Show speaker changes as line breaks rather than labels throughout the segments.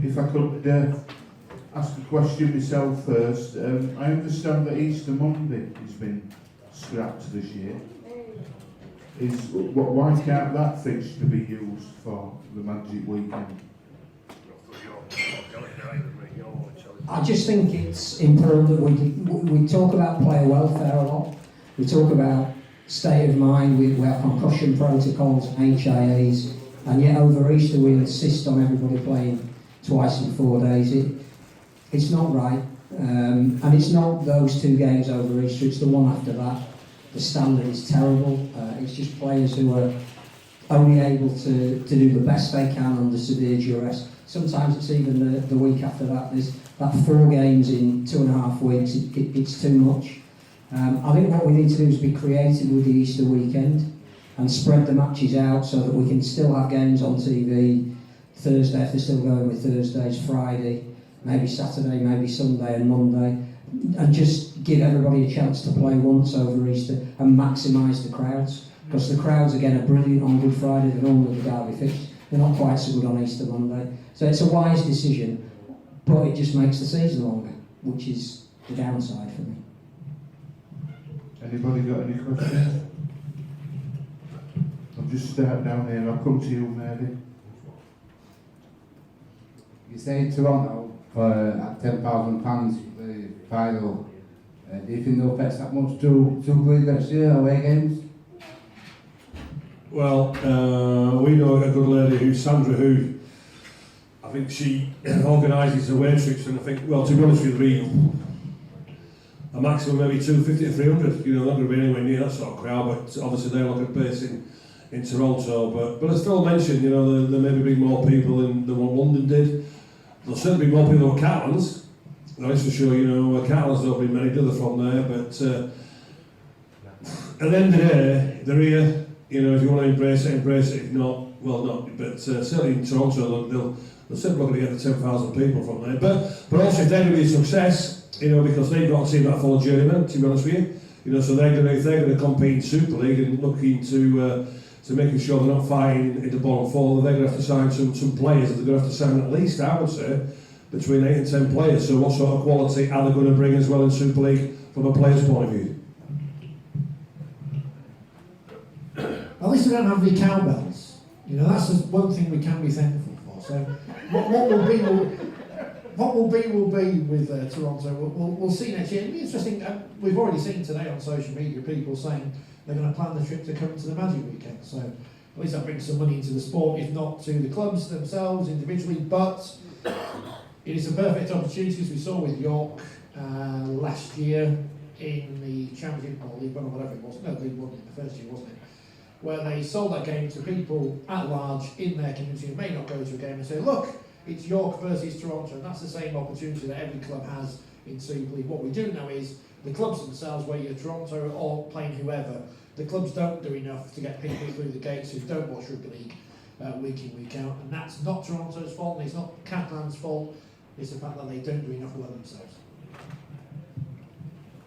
If I could ask a question myself first. I understand that Easter Monday has been scrapped this year. Why can't that fixture be used for the Magic Weekend?
I just think it's important that we talk about player welfare a lot. We talk about state of mind, we have concussion protocols, HIAs, and yet over Easter we insist on everybody playing twice in 4 days. It's not right, and it's not those 2 games over Easter, it's the one after that. The standard is terrible. It's just players who are only able to do the best they can under severe duress. Sometimes it's even the week after that. There's that 4 games in 2.5 weeks. It's too much. I think what we need to do is be creative with the Easter weekend and spread the matches out so that we can still have games on TV Thursday, if they're still going with Thursdays, Friday, maybe Saturday, maybe Sunday and Monday, and just give everybody a chance to play once over Easter and maximise the crowds. Because the crowds, again, are brilliant on Good Friday, they're normally the derby fixed. They're not quite so good on Easter Monday. So it's a wise decision, but it just makes the season longer, which is the downside for me.
Anybody got any questions? I'll just start down here. I'll come to you, Mary.
You say Toronto for at £10,000 the final. Do you think they'll fetch that much to Super League next year, away games?
Well, we know a good lady who's Sandra, who I think she organises away trips, and I think, well, to be honest with you, a maximum maybe 250 to 300. You know, not going to be anywhere near that sort of crowd, but obviously they're like a base in Toronto. But as Phil mentioned, you know, there may be more people than what London did. There'll certainly be more people than Catalans. That's for sure. You know, Catalans don't bring many, do they, from there? But at the end of the day, they're here. You know, if you want to embrace it, embrace it. If not, well, not. But certainly in Toronto, they'll certainly not going to get the 10,000 people from there. But also, if they're going to be a success, you know, because they've got a team that full of journeymen, to be honest with you. You know, so if they're going to compete in Super League and looking to making sure they're not fighting in the bottom 4, they're going to have to sign some players. They're going to have to sign at least, I would say, between 8 and 10 players. So what sort of quality are they going to bring as well in Super League from a player's point of view?
At least we don't have the cowbells. You know, that's just one thing we can be thankful for. So what will be with Toronto. We'll see next year. It'll be interesting. We've already seen today on social media people saying they're going to plan the trip to come to the Magic Weekend. So at least that brings some money into the sport, if not to the clubs themselves individually. But it is a perfect opportunity, as we saw with York last year in the Championship or League One or whatever it was. No, League One in the first year, wasn't it? Where they sold that game to people at large in their community who may not go to a game and say, look, it's York versus Toronto, and that's the same opportunity that every club has in Super League. What we do know is the clubs themselves, whether you're Toronto or playing whoever, the clubs don't do enough to get people through the gates who don't watch Rugby League week in, week out, and that's not Toronto's fault, and it's not Catalan's fault, it's the fact that they don't do enough well themselves.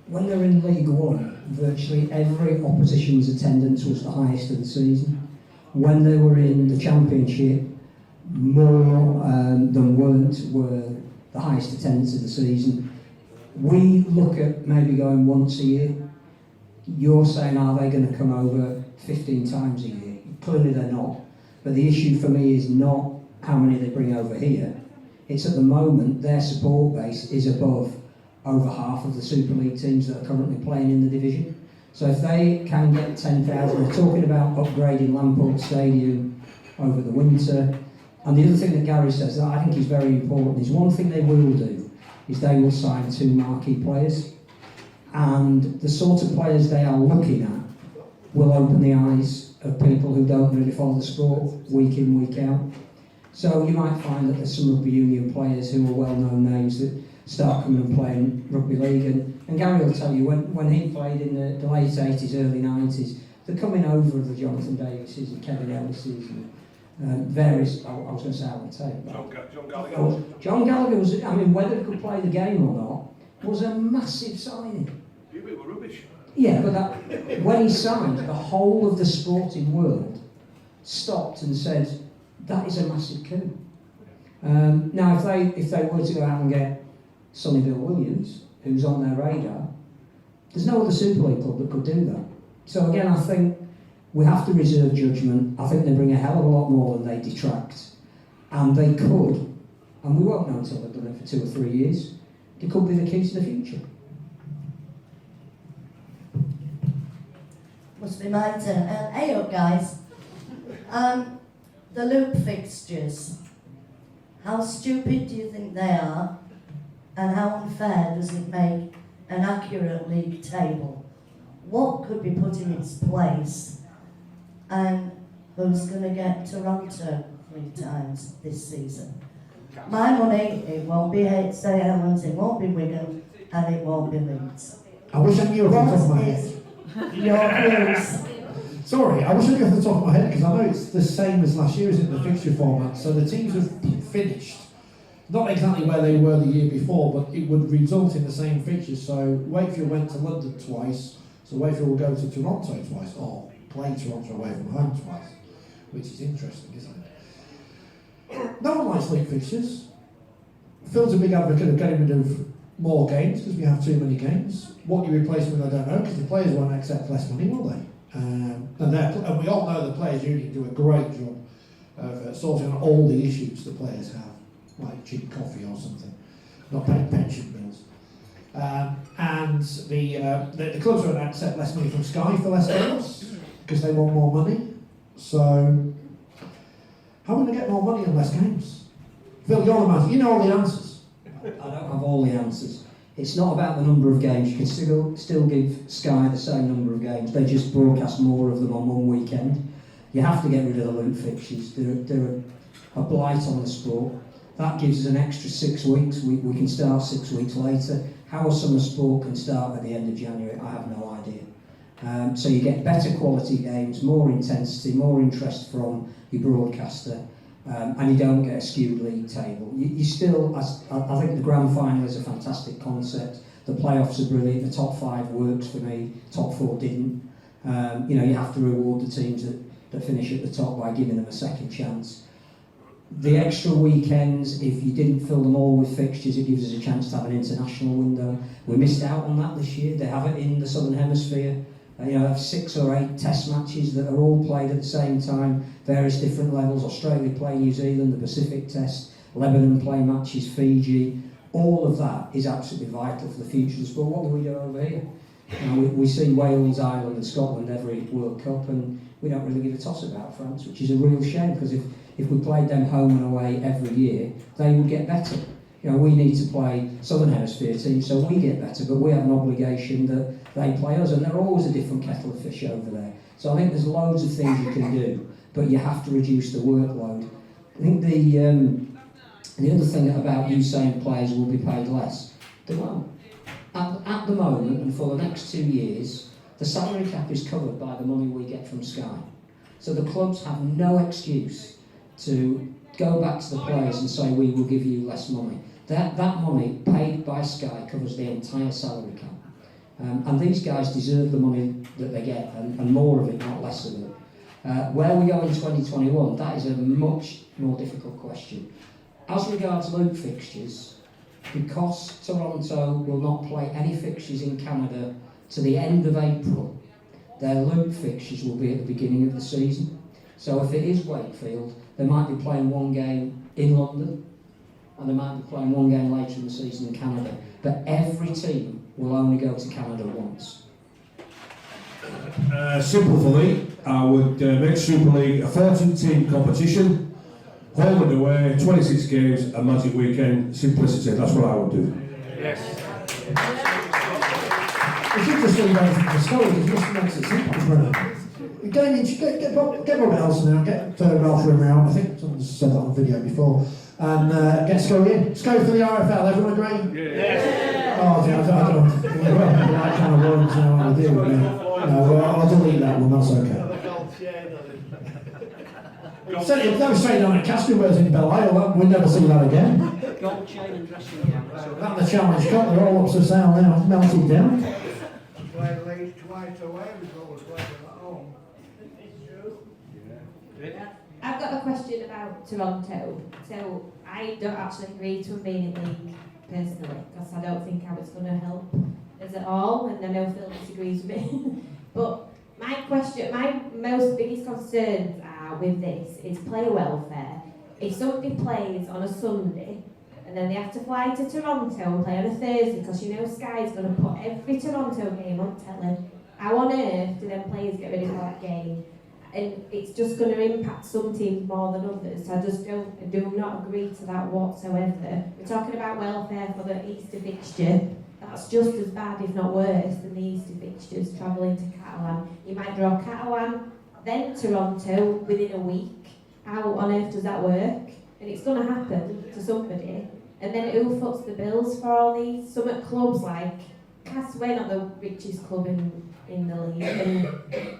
When they're in League One, virtually every opposition's attendance was the highest of the season. When they were in the Championship, more than weren't were the highest attendance of the season. We look at maybe going once a year. You're saying, are they going to come over 15 times a year? Clearly they're not. But the issue for me is not how many they bring over here. It's at the moment their support base is above over half of the Super League teams that are currently playing in the division. So if they can get 10,000, they're talking about upgrading Lamport Stadium over the winter. And the other thing that Gary says that I think is very important is one thing they will do is they will sign 2 marquee players. And the sort of players they are looking at will open the eyes of people who don't really follow the sport week in, week out. So you might find that there's some rugby union players who are well-known names that start coming and playing rugby league. And Gary will tell you, when he played in the late 80s, early 90s, the coming over of the Jonathan Davises and Kevin Ellises and various, I was going to say Alan Tate.
John Gallagher.
John Gallagher was, I mean, whether he could play the game or not, was a massive signing.
You were rubbish.
Yeah, but when he signed, the whole of the sporting world stopped and said, that is a massive coup. Now, if they were to go out and get Sonny Bill Williams, who's on their radar, there's no other Super League club that could do that. So again, I think we have to reserve judgment. I think they bring a hell of a lot more than they detract. And they could, and we won't know until they've done it for 2 or 3 years, it could be the key to the future.
Must be my turn. Hey up, guys. The loop fixtures. How stupid do you think they are? And how unfair does it make an accurate league table? What could be put in its place? And who's going to get Toronto 3 times this season? My money, it won't be St Helens, it won't be Wigan, and it won't be Leeds.
I wish I knew off the top of my head.
Your views?
Sorry, I wish I knew off the top of my head because I know it's the same as last year, isn't it, the fixture format? So the teams have finished, not exactly where they were the year before, but it would result in the same fixtures. So Wakefield went to London twice, so Wakefield will go to Toronto twice, or play Toronto away from home twice, which is interesting, isn't it? No one likes league fixtures. Phil's a big advocate of getting rid of more games because we have too many games. What you replace them with, I don't know, because the players won't accept less money, will they? And we all know the players' union do a great job of sorting out all the issues the players have, like cheap coffee or something, not paying pension bills. And the clubs won't accept less money from Sky for less games because they want more money. So how are we going to get more money and less games? Phil, you're the man. You know all the answers.
I don't have all the answers. It's not about the number of games. You can still give Sky the same number of games. They just broadcast more of them on one weekend. You have to get rid of the loop fixtures. They're a blight on the sport. That gives us an extra 6 weeks. We can start 6 weeks later. How a summer sport can start at the end of January, I have no idea. So you get better quality games, more intensity, more interest from your broadcaster. And you don't get a skewed league table. You still, I think the grand final is a fantastic concept. The playoffs are brilliant. The top 5 works for me. Top 4 didn't. You have to reward the teams that finish at the top by giving them a second chance. The extra weekends, if you didn't fill them all with fixtures, it gives us a chance to have an international window. We missed out on that this year. They have it in the Southern Hemisphere. Have 6 or 8 test matches that are all played at the same time, various different levels. Australia play New Zealand, the Pacific Test, Lebanon play matches, Fiji. All of that is absolutely vital for the future of the sport. What do we do over here? We see Wales, Ireland and Scotland every World Cup, and we don't really give a toss about France, which is a real shame, because if we played them home and away every year, they would get better. We need to play Southern Hemisphere teams so we get better, but we have an obligation that they play us, and they're always a different kettle of fish over there. So I think there's loads of things you can do, but you have to reduce the workload. I think the other thing about you saying players will be paid less, they won't. At the moment, and for the next 2 years, the salary cap is covered by the money we get from Sky. So the clubs have no excuse to go back to the players and say, we will give you less money. That money paid by Sky covers the entire salary cap. And these guys deserve the money that they get, and more of it, not less of it. Where we go in 2021, that is a much more difficult question. As regards loop fixtures, because Toronto will not play any fixtures in Canada to the end of April, their loop fixtures will be at the beginning of the season. So if it is Wakefield, they might be playing one game in London, and they might be playing one game later in the season in Canada. But every team will only go to Canada once.
Simple for me. I would make Super League a 14-team competition, home and away, 26 games, a magic weekend, simplicity. That's what I would do.
It's interesting about the story, because it just makes it simple for them. Going in, get Robert Elson out, get Ralph Rimmer out. I think someone said that on the video before. And get Scully in. Scully for the RFL, everyone agree? Yes. Oh, I don't know. We're the right kind of worms now, how we do. No, I'll delete that one, that's okay. So, that was straight down at Castleford in Belle Isle, we'll never see that again.
Gold chain and dressing gown.
That's the challenge got, they're all up for sale now, melted down.
Played Leeds twice away, we've always played them at home. I've got a question about Toronto. So I don't actually agree to them being in league personally, because I don't think how it's going to help us at all, and I know Phil disagrees with me. But my biggest concerns are with this is player welfare. If somebody plays on a Sunday and then they have to fly to Toronto and play on a Thursday, because you know Sky's going to put every Toronto game on telly, how on earth do them players get ready for that game? And it's just going to impact some teams more than others. I just do not agree to that whatsoever. We're talking about welfare for the Easter fixture. That's just as bad, if not worse, than the Easter fixtures travelling to Catalan. You might draw Catalan, then Toronto within a week. How on earth does that work? And it's going to happen to somebody. And then who foots the bills for all these? Some at clubs like we're not the richest club in the league. And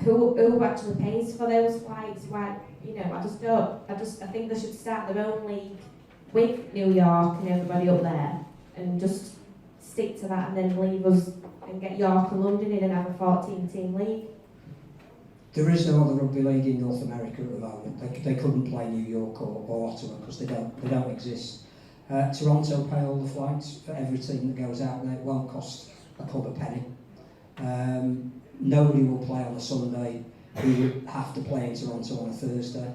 who actually pays for those flights? Why, I think they should start their own league with New York and everybody up there, and just stick to that, and then leave us and get York and London in and have a 14-team league.
There is no other rugby league in North America at the moment. They couldn't play New York or Ottawa because they don't exist. Toronto pay all the flights for every team that goes out there. It won't cost a club a penny. Nobody will play on a Sunday who would have to play in Toronto on a Thursday.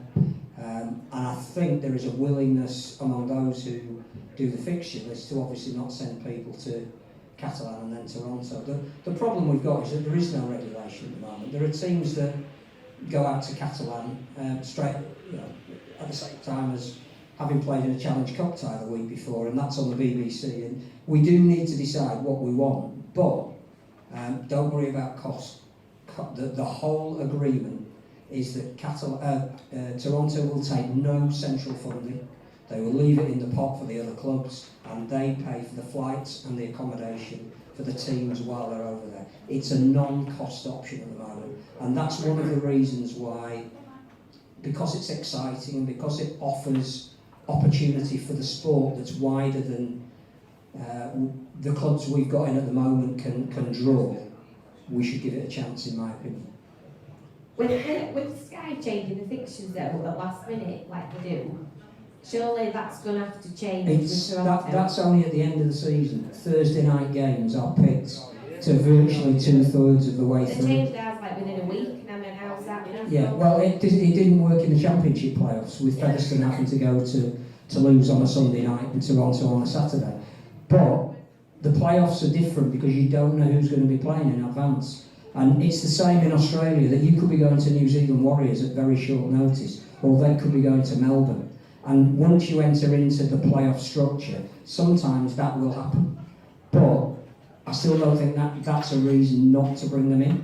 And I think there is a willingness among those who do the fixture list to obviously not send people to Catalan and then Toronto. The problem we've got is that there is no regulation at the moment. There are teams that go out to Catalan straight, at the same time as having played in a Challenge Cup tie the week before, and that's on the BBC. And we do need to decide what we want, but don't worry about cost. The whole agreement is that Toronto will take no central funding. They will leave it in the pot for the other clubs, and they pay for the flights and the accommodation for the teams while they're over there. It's a non-cost option at the moment, and that's one of the reasons why, because it's exciting and because it offers opportunity for the sport that's wider than the clubs we've got in at the moment can draw, we should give it a chance, in my opinion.
With Sky changing the fixtures though at last minute, like they do, surely that's going to have to change with Toronto.
That's only at the end of the season. Thursday night games are picked to virtually 2/3 of the way
They
through.
changed ours like within a week, and I mean, how's that going to
Yeah, well, it didn't work in the Championship playoffs, with Featherstone having to go to Toulouse on a Sunday night and Toronto on a Saturday. But the playoffs are different because you don't know who's going to be playing in advance. And it's the same in Australia, that you could be going to New Zealand Warriors at very short notice, or they could be going to Melbourne. And once you enter into the playoff structure, sometimes that will happen. But I still don't think that's a reason not to bring them in.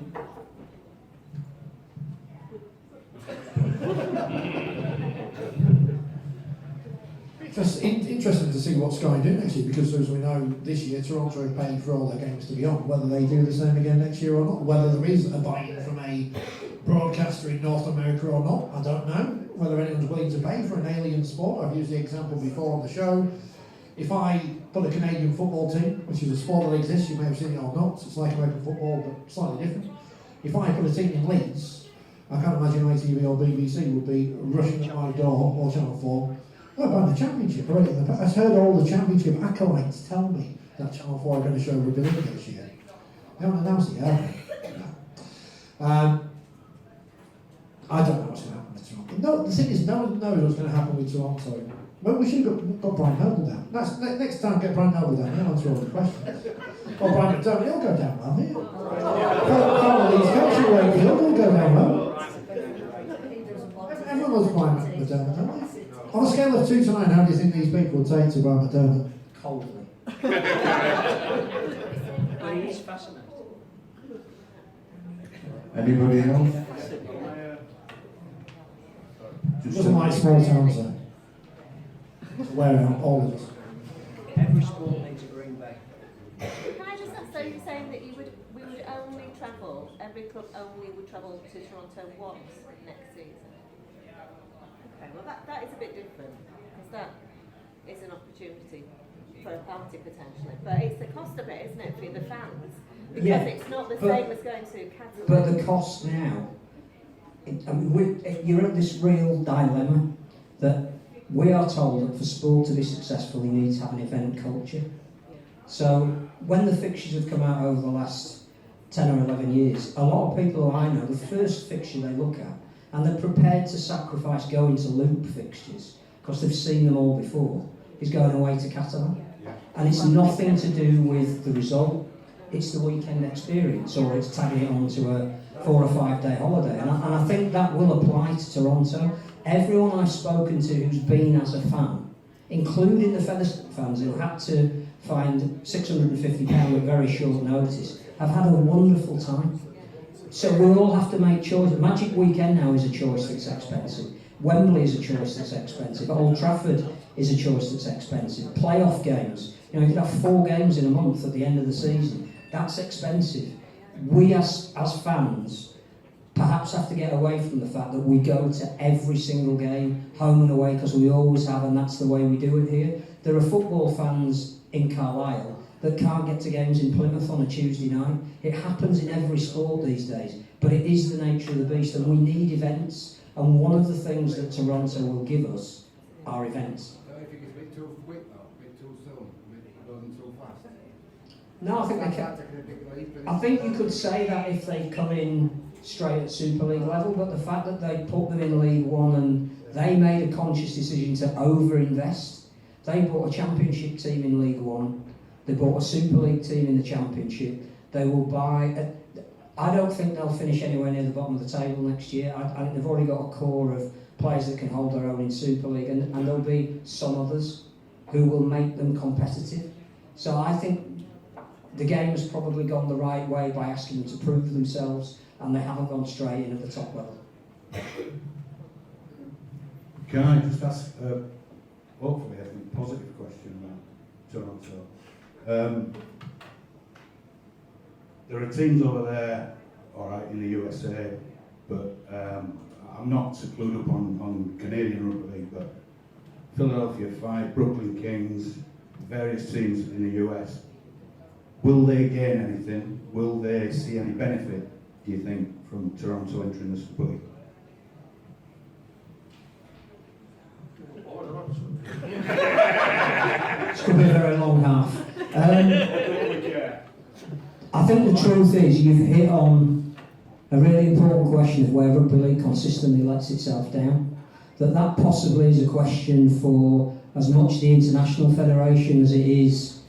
Just interesting to see what Sky do next year, because as we know this year Toronto are paying for all their games to be on. Whether they do the same again next year or not, whether there is a buy-in from a broadcaster in North America or not, I don't know. Whether anyone's willing to pay for an alien sport. I've used the example before on the show. If I put a Canadian football team, which is a sport that exists, you may have seen it or not, it's like American football but slightly different. If I put a team in Leeds, I can't imagine ITV or BBC would be rushing at my door, or Channel 4. What about the Championship? Already in the past, I've heard all the Championship acolytes tell me that Channel 4 are going to show Rugby League this year. They haven't announced it, have they? No. I don't know what's going to happen with Toronto. No, the thing is, no one knows what's going to happen with Toronto. Well, we should have got Brian Noble down. Next time, get Brian Noble down. He'll answer all the questions. Or Brian McDermott, he'll go down well here. Carl Lee's coach, he'll go down well. Everyone loves Brian McDermott, don't they? On a scale of 2 to 9, how do you think these people would take to Brian McDermott?
Coldly.
He's fascinating.
Anybody else?
Doesn't like small towns though. Where all of us.
Every sport needs a Green Bay.
Can I just ask, so you're saying that we would only travel, every club only would travel to Toronto once next season? Okay, well that is a bit different, because that is an opportunity for a party potentially. But it's the cost of it, isn't it, for the fans? Because it's not the same as going to Catalan.
But the cost now you're at this real dilemma that we are told that for sport to be successful, you need to have an event culture. So when the fixtures have come out over the last 10 or 11 years, a lot of people who I know, the first fixture they look at, and they're prepared to sacrifice going to loop fixtures because they've seen them all before, is going away to Catalan. And it's nothing to do with the result, it's the weekend experience, or it's tagging it onto a 4 or 5 day holiday. And I think that will apply to Toronto. Everyone I've spoken to who's been as a fan, including the Featherstone fans who had to find £650 at very short notice, have had a wonderful time. So we all have to make choices. Magic Weekend now is a choice that's expensive. Wembley is a choice that's expensive. Old Trafford is a choice that's expensive. Playoff games. You know, you could have 4 games in a month at the end of the season. That's expensive. We as fans perhaps have to get away from the fact that we go to every single game, home and away, because we always have, and that's the way we do it here. There are football fans in Carlisle that can't get to games in Plymouth on a Tuesday night. It happens in every sport these days, but it is the nature of the beast, and we need events, and one of the things that Toronto will give us are events.
Don't you think it's a bit too quick though, a bit too soon, a bit going too fast?
No, I think they can. I think you could say that if they come in straight at Super League level, but the fact that they put them in League One and they made a conscious decision to over-invest. They bought a Championship team in League One, they bought a Super League team in the Championship, they will buy... I don't think they'll finish anywhere near the bottom of the table next year. I think they've already got a core of players that can hold their own in Super League, and there'll be some others who will make them competitive. So I think the game has probably gone the right way by asking them to prove themselves, and they haven't gone straight in at the top level.
Can I just ask, hopefully a positive question about Toronto? There are teams over there, all right, in the USA, but I'm not so clued up on Canadian Rugby League, but Philadelphia Five, Brooklyn Kings, various teams in the US. Will they gain anything? Will they see any benefit, do you think, from Toronto entering the Super League?
It's going to be a very long half. I think the truth is you've hit on a really important question of where Rugby League consistently lets itself down. That possibly is a question for as much the International Federation as it is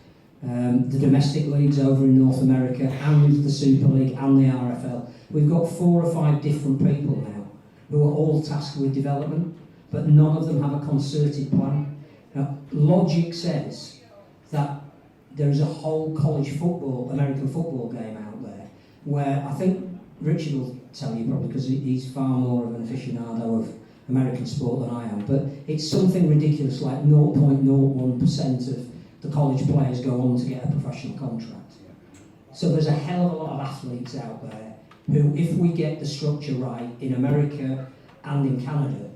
the domestic leagues over in North America and the Super League and the RFL. We've got 4 or 5 different people now who are all tasked with development, but none of them have a concerted plan. Now, logic says that there is a whole college football, American football game out there, where I think Richard will tell you probably because he's far more of an aficionado of American sport than I am, but it's something ridiculous like 0.01% of the college players go on to get a professional contract. So there's a hell of a lot of athletes out there who, if we get the structure right in America and in Canada,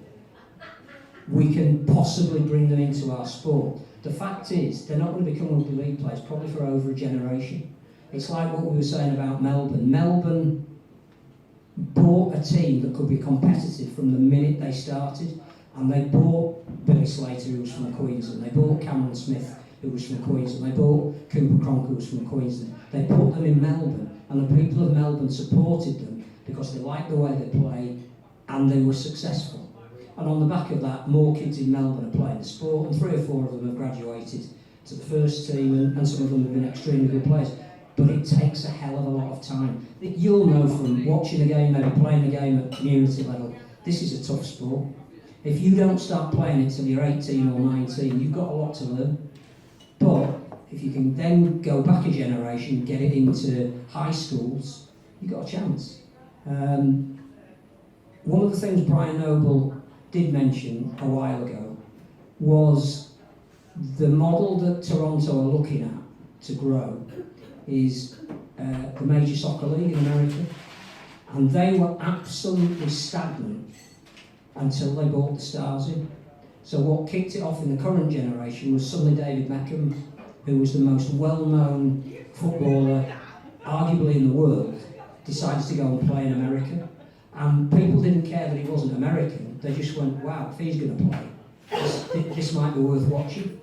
we can possibly bring them into our sport. The fact is, they're not going to become Rugby League players probably for over a generation. It's like what we were saying about Melbourne. Melbourne bought a team that could be competitive from the minute they started, and they bought Billy Slater, who was from Queensland, they bought Cameron Smith, who was from Queensland, they bought Cooper Cronk, who was from Queensland. They put them in Melbourne, and the people of Melbourne supported them because they liked the way they played and they were successful. And on the back of that, more kids in Melbourne are playing the sport, and 3 or 4 of them have graduated to the first team, and some of them have been extremely good players. But it takes a hell of a lot of time. You'll know from watching a game, maybe playing a game at community level, this is a tough sport. If you don't start playing it till you're 18 or 19, you've got a lot to learn. But if you can then go back a generation, get it into high schools, you've got a chance. One of the things Brian Noble did mention a while ago was the model that Toronto are looking at to grow is the Major Soccer League in America, and they were absolutely stagnant until they brought the stars in. So what kicked it off in the current generation was suddenly David Beckham, who was the most well-known footballer arguably in the world, decided to go and play in America. And people didn't care that he wasn't American. They just went, wow, if he's going to play, this might be worth watching.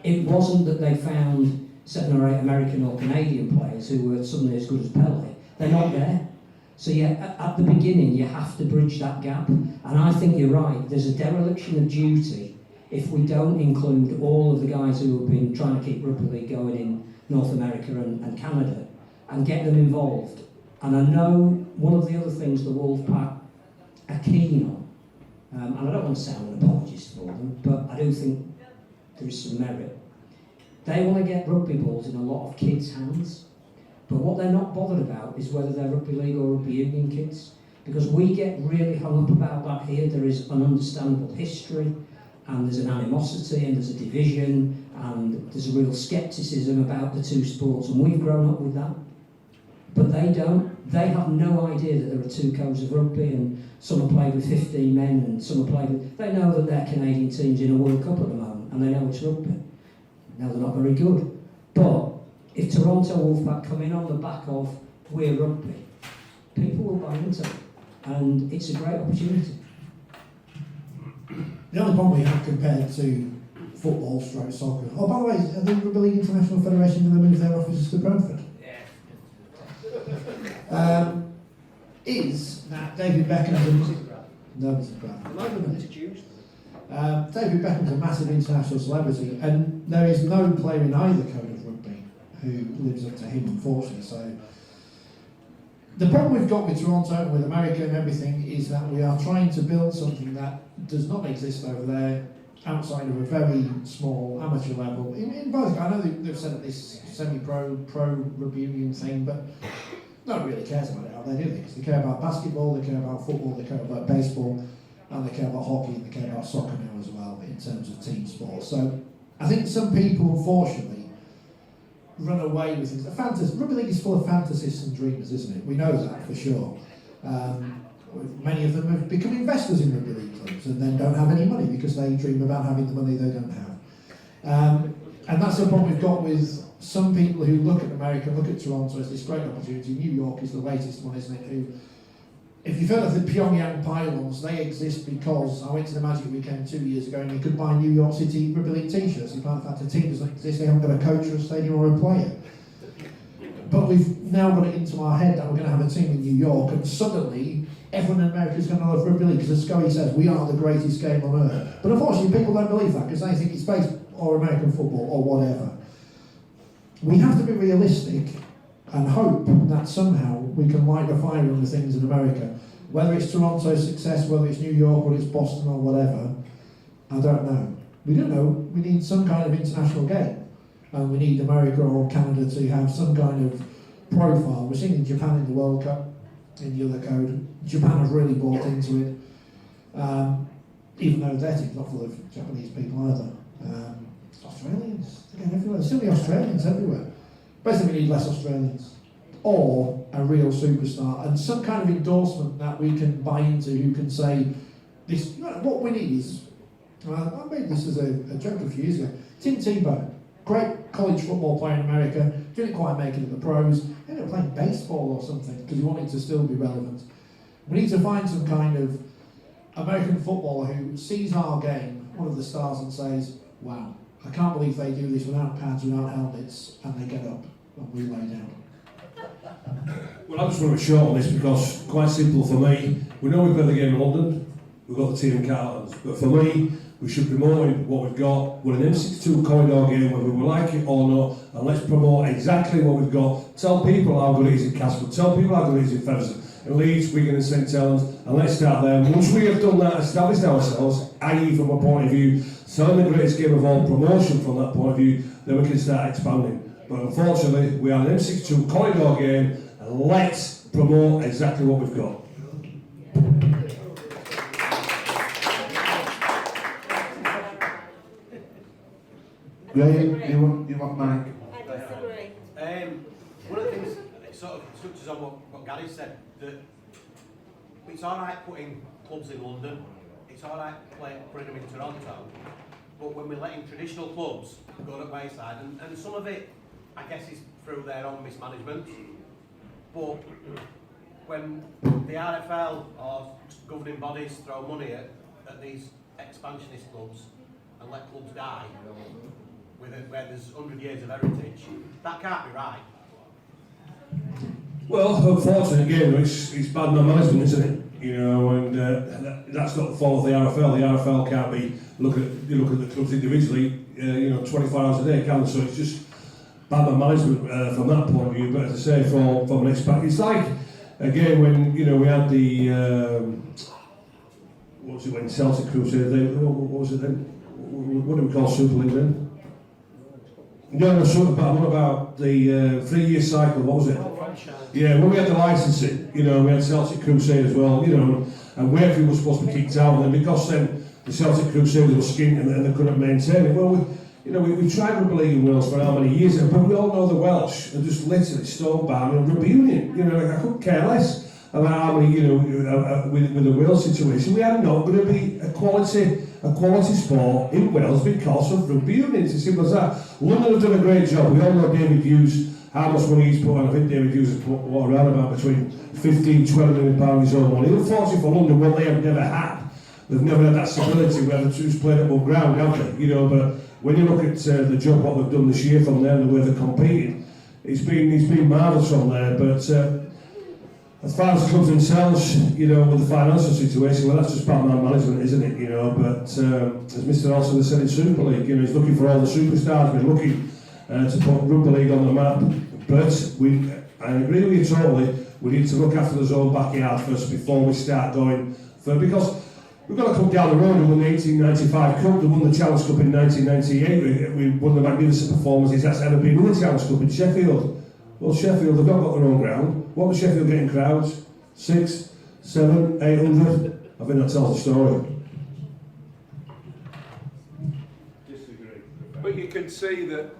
It wasn't that they found 7 or 8 American or Canadian players who were suddenly as good as Pele. They're not there. So yeah, at the beginning you have to bridge that gap. And I think you're right, there's a dereliction of duty if we don't include all of the guys who have been trying to keep rugby league going in North America and Canada and get them involved. And I know one of the other things the Wolfpack are keen on, and I don't want to sound an apologist for them, but I do think there is some merit. They want to get rugby balls in a lot of kids' hands, but what they're not bothered about is whether they're rugby league or rugby union kids, because we get really hung up about that here. There is an understandable history, and there's an animosity, and there's a division, and there's a real scepticism about the two sports, and we've grown up with that. But they don't. They have no idea that there are 2 codes of rugby, and some are played with 15 men, and some are played with... They know that they're Canadian teams in a World Cup at the moment, and they know it's rugby. Now they're not very good. But if Toronto Wolfpack come in on the back of we're rugby, people will buy into it, and it's a great opportunity.
The only problem we have compared to football, soccer. Oh, by the way, are the Rugby League International Federation going to move their offices to Brentford? Is that David Beckham's David Beckham's a massive international celebrity, and there is no player in either code of rugby who lives up to him, unfortunately. So the problem we've got with Toronto and with America and everything is that we are trying to build something that does not exist over there, outside of a very small amateur level. In both, I know they've set up this semi-pro, pro rugby union thing, but no one really cares about it out there, do they? Because they care about basketball, they care about football, they care about baseball, and they care about hockey, and they care about soccer now as well, in terms of team sport. So I think some people, unfortunately, run away with things. Rugby league is full of fantasists and dreamers, isn't it? We know that for sure. Many of them have become investors in rugby league clubs and then don't have any money because they dream about having the money they don't have. And that's the problem we've got with some people who look at America, look at Toronto as this great opportunity. New York is the latest one, isn't it? Who, if you've heard of the Pyongyang pylons, they exist because I went to the Magic Weekend 2 years ago and you could buy New York City Rugby League t-shirts. In fact, the team doesn't exist, they haven't got a coach or a stadium or a player. But we've now got it into our head that we're going to have a team in New York, and suddenly everyone in America is going to love rugby league because, as Scully says, we are the greatest game on earth. But unfortunately, people don't believe that because they think it's baseball or American football or whatever. We have to be realistic and hope that somehow we can light a fire under things in America. Whether it's Toronto's success, whether it's New York, or it's Boston or whatever, I don't know. We don't know. We need some kind of international game. And we need America or Canada to have some kind of profile. We're seeing in Japan in the World Cup, in the other code. Japan have really bought into it. Even though their team's not full of Japanese people either. Australians, again, everywhere. There's so many Australians everywhere. Basically, we need less Australians. Or a real superstar, and some kind of endorsement that we can buy into, who can say, "This, what we need is," I made this as a joke a few years ago, Tim Tebow, great college football player in America, didn't quite make it at the pros, ended up playing baseball or something, because he wanted to still be relevant. We need to find some kind of American footballer who sees our game, one of the stars, and says, "Wow, I can't believe they do this without pads, without helmets," and they get up and we lay down.
Well, I just want to be short on this because, quite simple for me, we know we play the game in London, we've got the team in Carlton's, but for me, we should promote what we've got. We're an M62 corridor game, whether we like it or not, and let's promote exactly what we've got. Tell people how good it is in Castleford, tell people how good it is in Featherstone, in Leeds, Wigan and St Helens, and let's start there. Once we have done that, established ourselves, i.e. from a point of view, selling the greatest game of all, promotion from that point of view, then we can start expanding. But unfortunately, we are an M62 corridor game, and let's promote exactly what we've got.
Graham, you want Mike?
I disagree.
One of the things, it sort of touches on what Gary said, that it's alright putting clubs in London, it's alright putting them in Toronto, but when we're letting traditional clubs go at wayside, and some of it, I guess, is through their own mismanagement, but when the RFL or governing bodies throw money at these expansionist clubs and let clubs die where there's 100 years of heritage, that can't be right.
Well, unfortunately, again, it's bad management, isn't it? You know, and that's not the fault of the RFL. The RFL can't be look at the clubs individually, 24 hours a day, can they? So it's just bad management from that point of view. But as I say, from an expert, it's like again when we had the what was it when Celtic Crusaders? What was it then? What do we call Super League then? No, what about the 3-year cycle? What was it? Yeah, when we had the licensing, we had Celtic Crusaders as well, and Wakefield was supposed to be kicked out, and then because then the Celtic Crusaders were skint and they couldn't maintain it. Well, we tried Rugby League in Wales for how many years, but we all know the Welsh are just literally stonebound on Rugby Union. I couldn't care less about how many, with the Wales situation. We are not going to be a quality sport in Wales because of Rugby Union. It's as simple as that. London have done a great job. We all know David Hughes, how much money he's put on. I think David Hughes has put around about between 15-20 million pounds his own money. Unfortunately for London, what they have never had, they've never had that stability where the two's played up on ground, have they? But when you look at the job what they've done this year from there and the way they're competing, it's been marvellous from there. But as far as clubs themselves, with the financial situation, well, that's just bad management, isn't it? But as Mr. Olsen has said in Super League, he's looking for all the superstars. We're looking to put Rugby League on the map. But I agree with you totally. We need to look after the own backyard first before we start going further. Because we've got a club down the road who won the 1895 Cup, they won the Challenge Cup in 1998. We won the magnificent performances that's ever been in the Challenge Cup in Sheffield. Well, Sheffield, they've not got their own ground. What was Sheffield getting crowds? 6, 7, 800? I think that tells the story.
Disagree. But you can see that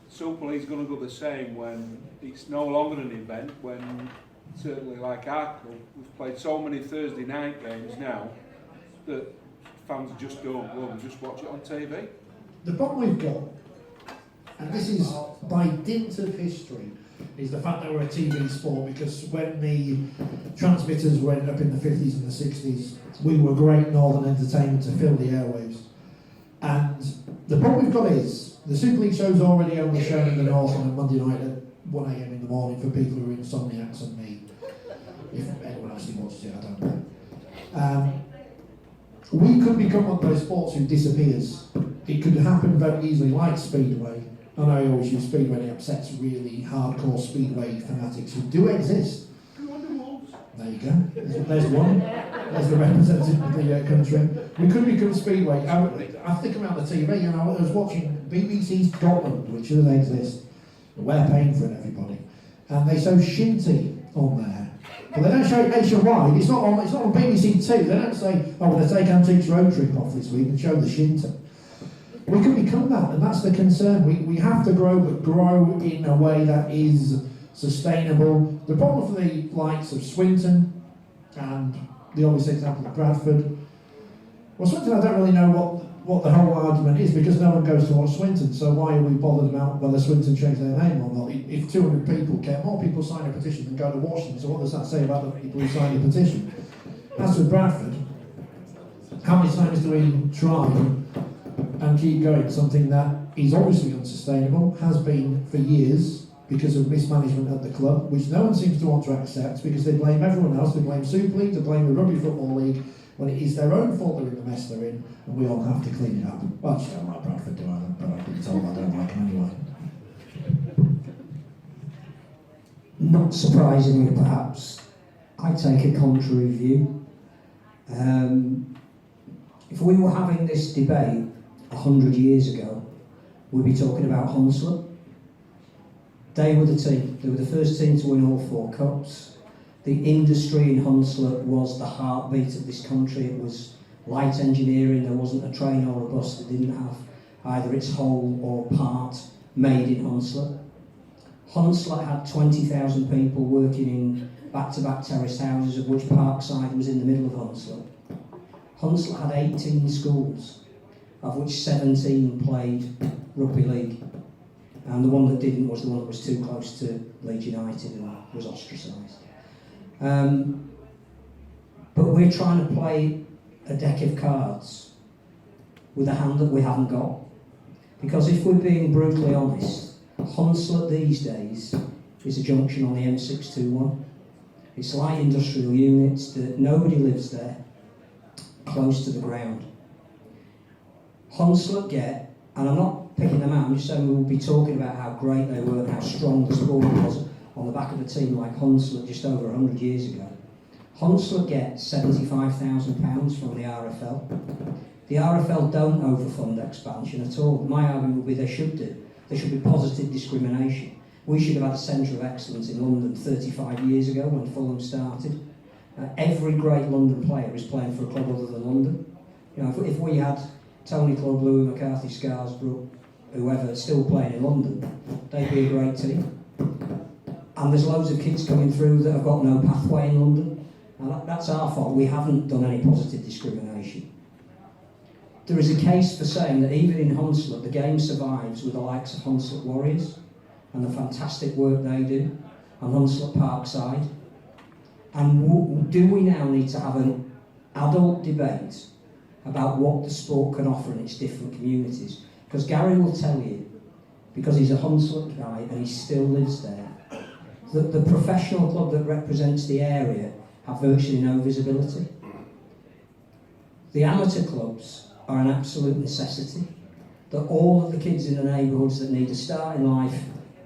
Super League's going to go the same when it's no longer an event, when certainly like our club, we've played so many Thursday night games now that fans just don't go and just watch it on TV.
The problem we've got, and this is by dint of history, is the fact that we're a TV sport, because when the transmitters went up in the 50s and the 60s, we were great northern entertainment to fill the airwaves. And the problem we've got is, the Super League show's already only shown in the north on a Monday night at 1 a.m. in the morning for people who are insomniacs and me. If anyone actually watches it, I don't know. We could become one of those sports who disappears. It could happen very easily, like Speedway. I know I always use Speedway, and it upsets really hardcore Speedway fanatics who do exist. There you go. There's one. There's the representative of the country. We could become Speedway. I think about the TV, I was watching BBC Scotland, which doesn't exist. We're paying for it, everybody. And they show Shinty on there. But they don't show it nationwide. It's not on BBC Two. They don't say, oh, we'll take Antiques Road Trip off this week and show the Shinty. We could become that, and that's the concern. We have to grow, but grow in a way that is sustainable. The problem for the likes of Swinton and the obvious example of Bradford. Well, Swinton, I don't really know what the whole argument is, because no one goes to watch Swinton, so why are we bothered about whether Swinton changed their name or not? If 200 people care, more people sign a petition than go to watch them, so what does that say about the people who signed the petition? As with Bradford, how many times do we try and keep going something that is obviously unsustainable, has been for years, because of mismanagement at the club, which no one seems to want to accept, because they blame everyone else. They blame Super League, they blame the Rugby Football League, when it is their own fault they're in the mess they're in, and we all have to clean it up. Well, actually, I don't like Bradford, do I? But I've been told I don't like them anyway.
Not surprisingly, perhaps, I take a contrary view. If we were having this debate 100 years ago, we'd be talking about Hunslet. They were the team. They were the first team to win all 4 cups. The industry in Hunslet was the heartbeat of this country. It was light engineering. There wasn't a train or a bus that didn't have either its whole or part made in Hunslet. Hunslet had 20,000 people working in back-to-back terraced houses, of which Parkside was in the middle of Hunslet. Hunslet had 18 schools, of which 17 played rugby league. And the one that didn't was the one that was too close to Leeds United and was ostracised. But we're trying to play a deck of cards with a hand that we haven't got. Because if we're being brutally honest, Hunslet these days is a junction on the M621. It's light industrial units that nobody lives there, close to the ground. Hunslet get, and I'm not picking them out, I'm just saying we'll be talking about how great they were and how strong the sport was on the back of a team like Hunslet just over 100 years ago. Hunslet get £75,000 from the RFL. The RFL don't overfund expansion at all. My argument would be they should do. There should be positive discrimination. We should have had a centre of excellence in London 35 years ago when Fulham started. Every great London player is playing for a club other than London. You know, if we had Tony Club, Louis McCarthy, Scarsbrook, whoever still playing in London, they'd be a great team. And there's loads of kids coming through that have got no pathway in London. And that's our fault. We haven't done any positive discrimination. There is a case for saying that even in Hunslet, the game survives with the likes of Hunslet Warriors and the fantastic work they do, and Hunslet Parkside. And do we now need to have an adult debate about what the sport can offer in its different communities? Because Gary will tell you, because he's a Hunslet guy and he still lives there, that the professional club that represents the area have virtually no visibility. The amateur clubs are an absolute necessity, that all of the kids in the neighbourhoods that need a start in life,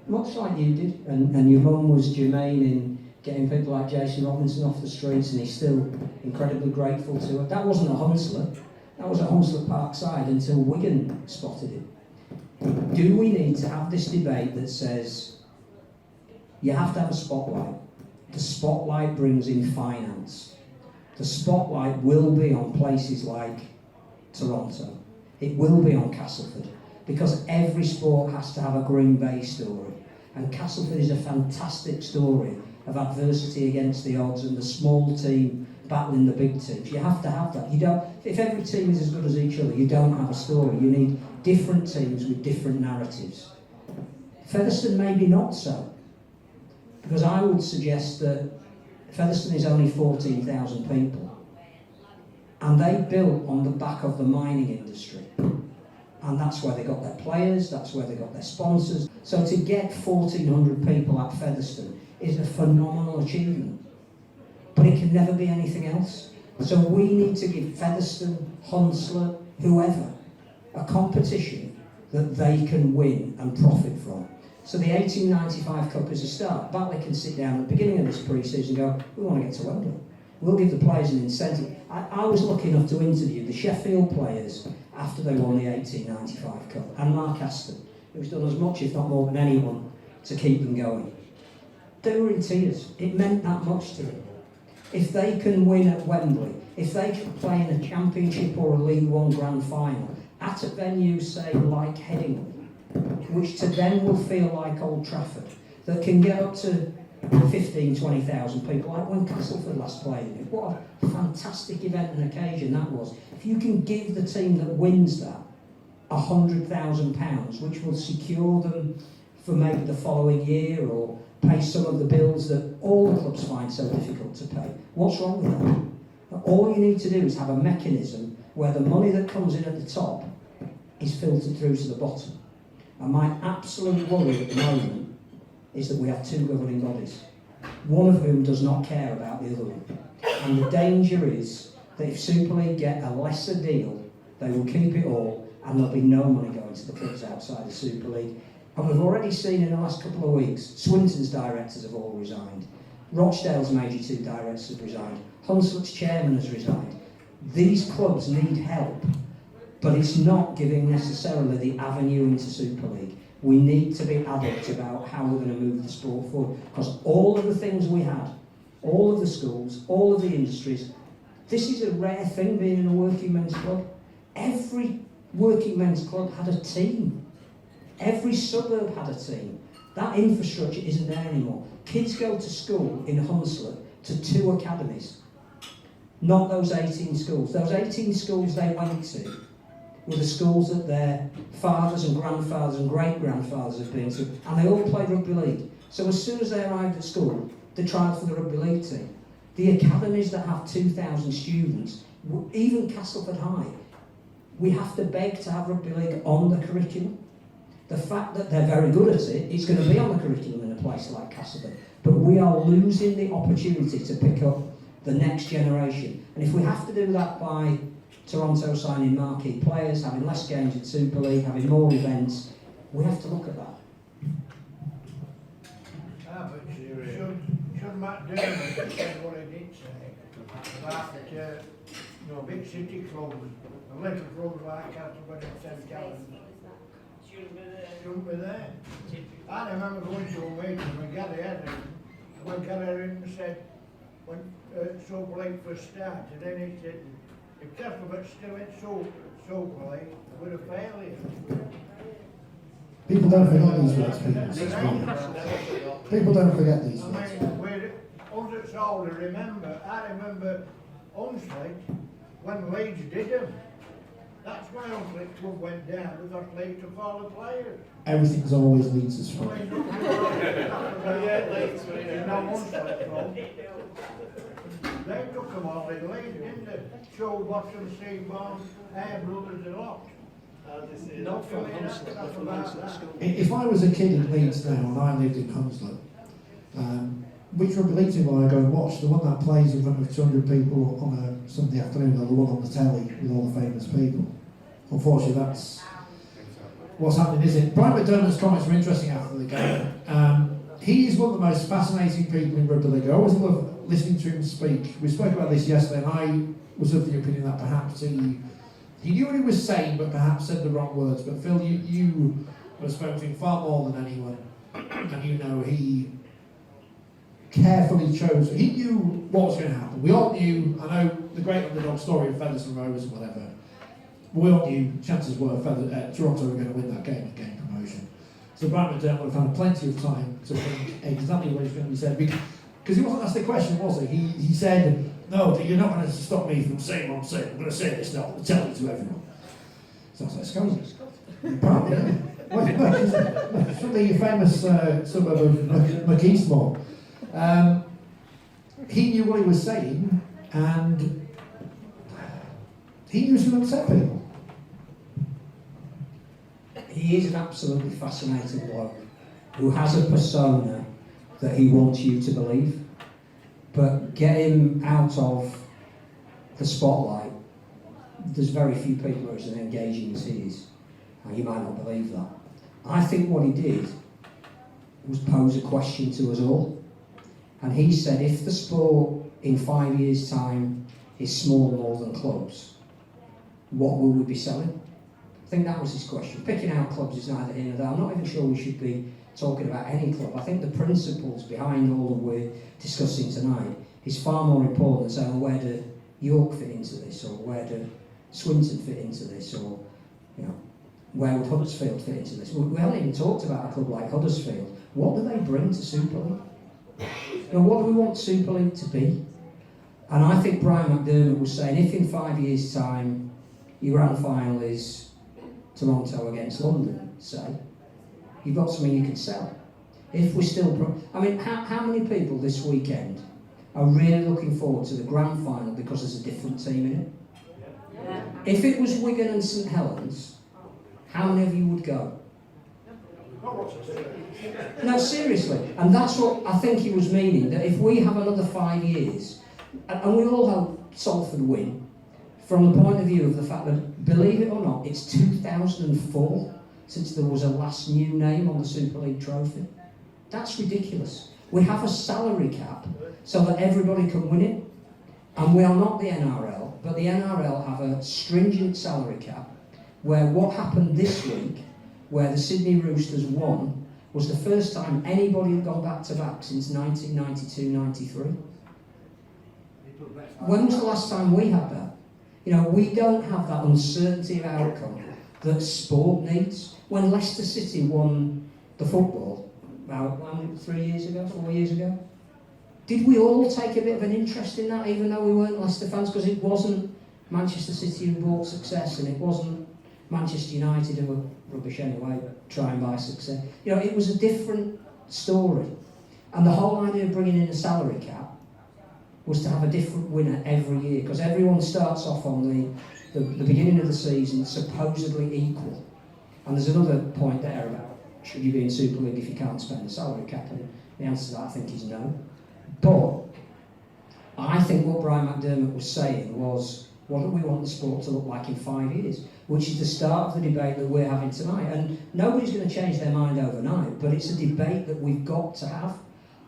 much like you did, and your mum was germane in getting people like Jason Robinson off the streets, and he's still incredibly grateful to it. That wasn't a Hunslet, that was at Hunslet Parkside until Wigan spotted it. Do we need to have this debate that says you have to have a spotlight? The spotlight brings in finance. The spotlight will be on places like Toronto. It will be on Castleford, because every sport has to have a Green Bay story. And Castleford is a fantastic story of adversity against the odds and the small team battling the big teams. You have to have that. You don't. If every team is as good as each other, you don't have a story. You need different teams with different narratives. Featherstone maybe not so, because I would suggest that Featherstone is only 14,000 people, and they built on the back of the mining industry, and that's where they got their players, that's where they got their sponsors. So to get 1,400 people at Featherstone is a phenomenal achievement, but it can never be anything else. So we need to give Featherstone, Hunslet, whoever, a competition that they can win and profit from. So the 1895 Cup is a start. Batley can sit down at the beginning of this pre-season and go, we want to get to Wembley. We'll give the players an incentive. I was lucky enough to interview the Sheffield players after they won the 1895 Cup, and Mark Aston, who's done as much, if not more than anyone, to keep them going. They were in tears. It meant that much to them. If they can win at Wembley, if they can play in a Championship or a League One Grand Final at a venue, say, like Headingley, which to them will feel like Old Trafford, that can get up to 15,000, 20,000 people, like when Castleford last played in it. What a fantastic event and occasion that was. If you can give the team that wins that £100,000, which will secure them for maybe the following year, or pay some of the bills that all the clubs find so difficult to pay, what's wrong with that? All you need to do is have a mechanism where the money that comes in at the top is filtered through to the bottom. And my absolute worry at the moment is that we have two governing bodies, one of whom does not care about the other one. And the danger is that if Super League get a lesser deal, they will keep it all, and there'll be no money going to the clubs outside the Super League. And we've already seen in the last couple of weeks, Swinton's directors have all resigned. Rochdale's major two directors have resigned. Hunslet's chairman has resigned. These clubs need help, but it's not giving necessarily the avenue into Super League. We need to be adult about how we're going to move the sport forward, because all of the things we had, all of the schools, all of the industries, this is a rare thing being in a working men's club. Every working men's club had a team. Every suburb had a team. That infrastructure isn't there anymore. Kids go to school in Hunslet to 2 academies, not those 18 schools. Those 18 schools they went to were the schools that their fathers and grandfathers and great-grandfathers had been to, and they all played rugby league. So as soon as they arrived at school, they tried for the rugby league team. The academies that have 2,000 students, even Castleford High, we have to beg to have rugby league on the curriculum. The fact that they're very good at it, it's going to be on the curriculum in a place like Castleford. But we are losing the opportunity to pick up the next generation. And if we have to do that by Toronto signing marquee players, having less games in Super League, having more events, we have to look at that.
Should Matt Dermott have said what he did say about big city clubs and little clubs like Castleford and St. Gallen shouldn't be there. I remember going to a meeting when Gary Hetherington said when Super League first started, then he said if Castleford still in Super League, we're a failure.
People don't forget these words, people don't forget these words.
I mean, we're hundreds older, I remember Hunslet when Leeds did them. That's why Hunslet Club went down, because Leeds took all the players.
Everything's always Leeds' as fault.
You know Hunslet Club. They took them all in Leeds, didn't they? Show Bottom, Seabourn, Air Brothers, a lot.
Not from Hunslet, if I was a kid in Leeds now and I lived in Hunslet, which rugby league team will I go and watch? The one that plays in front of 200 people on a Sunday afternoon, or the one on the telly with all the famous people? Unfortunately, that's what's happening, isn't it? Brian McDermott's comments were interesting after the game. He is one of the most fascinating people in rugby league. I always love listening to him speak. We spoke about this yesterday, and I was of the opinion that perhaps he knew what he was saying, but perhaps said the wrong words. But Phil, you have spoken to him far more than anyone, and you know he carefully chose. He knew what was going to happen. We all knew. I know the great underdog story of Feathers and Rose and whatever. We all knew chances were Toronto were going to win that game and gain promotion. So Brian McDermott would have had plenty of time to think exactly what he's going to be said, because he wasn't asked the question, was he? He said, "No, you're not going to stop me from saying what I'm saying. I'm going to say this now. I'm going to tell it to everyone." Sounds like Scousers. Apparently, yeah. It's from the famous suburb of McEastmore. He knew what he was saying, and he knew he was going to upset people.
He is an absolutely fascinating bloke who has a persona that he wants you to believe, but get him out of the spotlight. There's very few people who are as engaging as he is, and you might not believe that. I think what he did was pose a question to us all, and he said if the sport in 5 years' time is smaller northern clubs, what will we be selling? I think that was his question. Picking out clubs is neither here nor there. I'm not even sure we should be talking about any club. I think the principles behind all that we're discussing tonight is far more important than saying, where do York fit into this, or where do Swinton fit into this, or where would Huddersfield fit into this? We haven't even talked about a club like Huddersfield. What do they bring to Super League? What do we want Super League to be? And I think Brian McDermott was saying, if in 5 years' time your grand final is Toronto against London, say, you've got something you can sell. If we're still... how many people this weekend are really looking forward to the grand final because there's a different team in it? Yeah. If it was Wigan and St Helens, how many of you would go? No, seriously. And that's what I think he was meaning, that if we have another 5 years, and we all hope Salford win, from the point of view of the fact that, believe it or not, it's 2004 since there was a last new name on the Super League trophy. That's ridiculous. We have a salary cap so that everybody can win it. And we are not the NRL, but the NRL have a stringent salary cap where what happened this week, where the Sydney Roosters won, was the first time anybody had gone back-to-back since 1992-93. When was the last time we had that? We don't have that uncertainty of outcome that sport needs. When Leicester City won the football, about 4 years ago, did we all take a bit of an interest in that, even though we weren't Leicester fans? Because it wasn't Manchester City who brought success, and it wasn't Manchester United who were rubbish anyway, trying by success. It was a different story. And the whole idea of bringing in a salary cap was to have a different winner every year, because everyone starts off on the beginning of the season supposedly equal. And there's another point there about should you be in Super League if you can't spend the salary cap, and the answer to that I think is no. But I think what Brian McDermott was saying was, what do we want the sport to look like in 5 years? Which is the start of the debate that we're having tonight. And nobody's going to change their mind overnight, but it's a debate that we've got to have.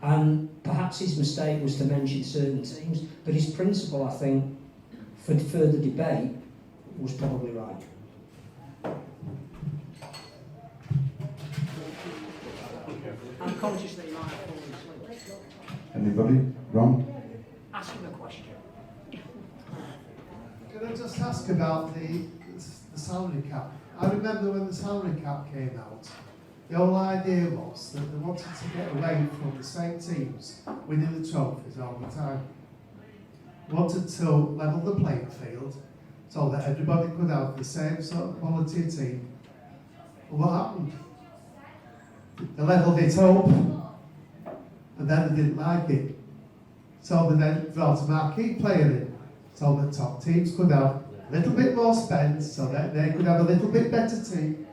And perhaps his mistake was to mention certain teams, but his principle, I think, for further debate was probably right.
I'm conscious that you might have fallen asleep.
Anybody? Ron?
Ask him a question.
Can I just ask about the salary cap? I remember when the salary cap came out, the whole idea was that they wanted to get away from the same teams winning the trophies all the time. Wanted to level the playing field so that everybody could have the same sort of quality team. But what happened? They levelled it up, and then they didn't like it. So they then brought a marquee player in, so the top teams could have a little bit more spend, so that they could have a little bit better team.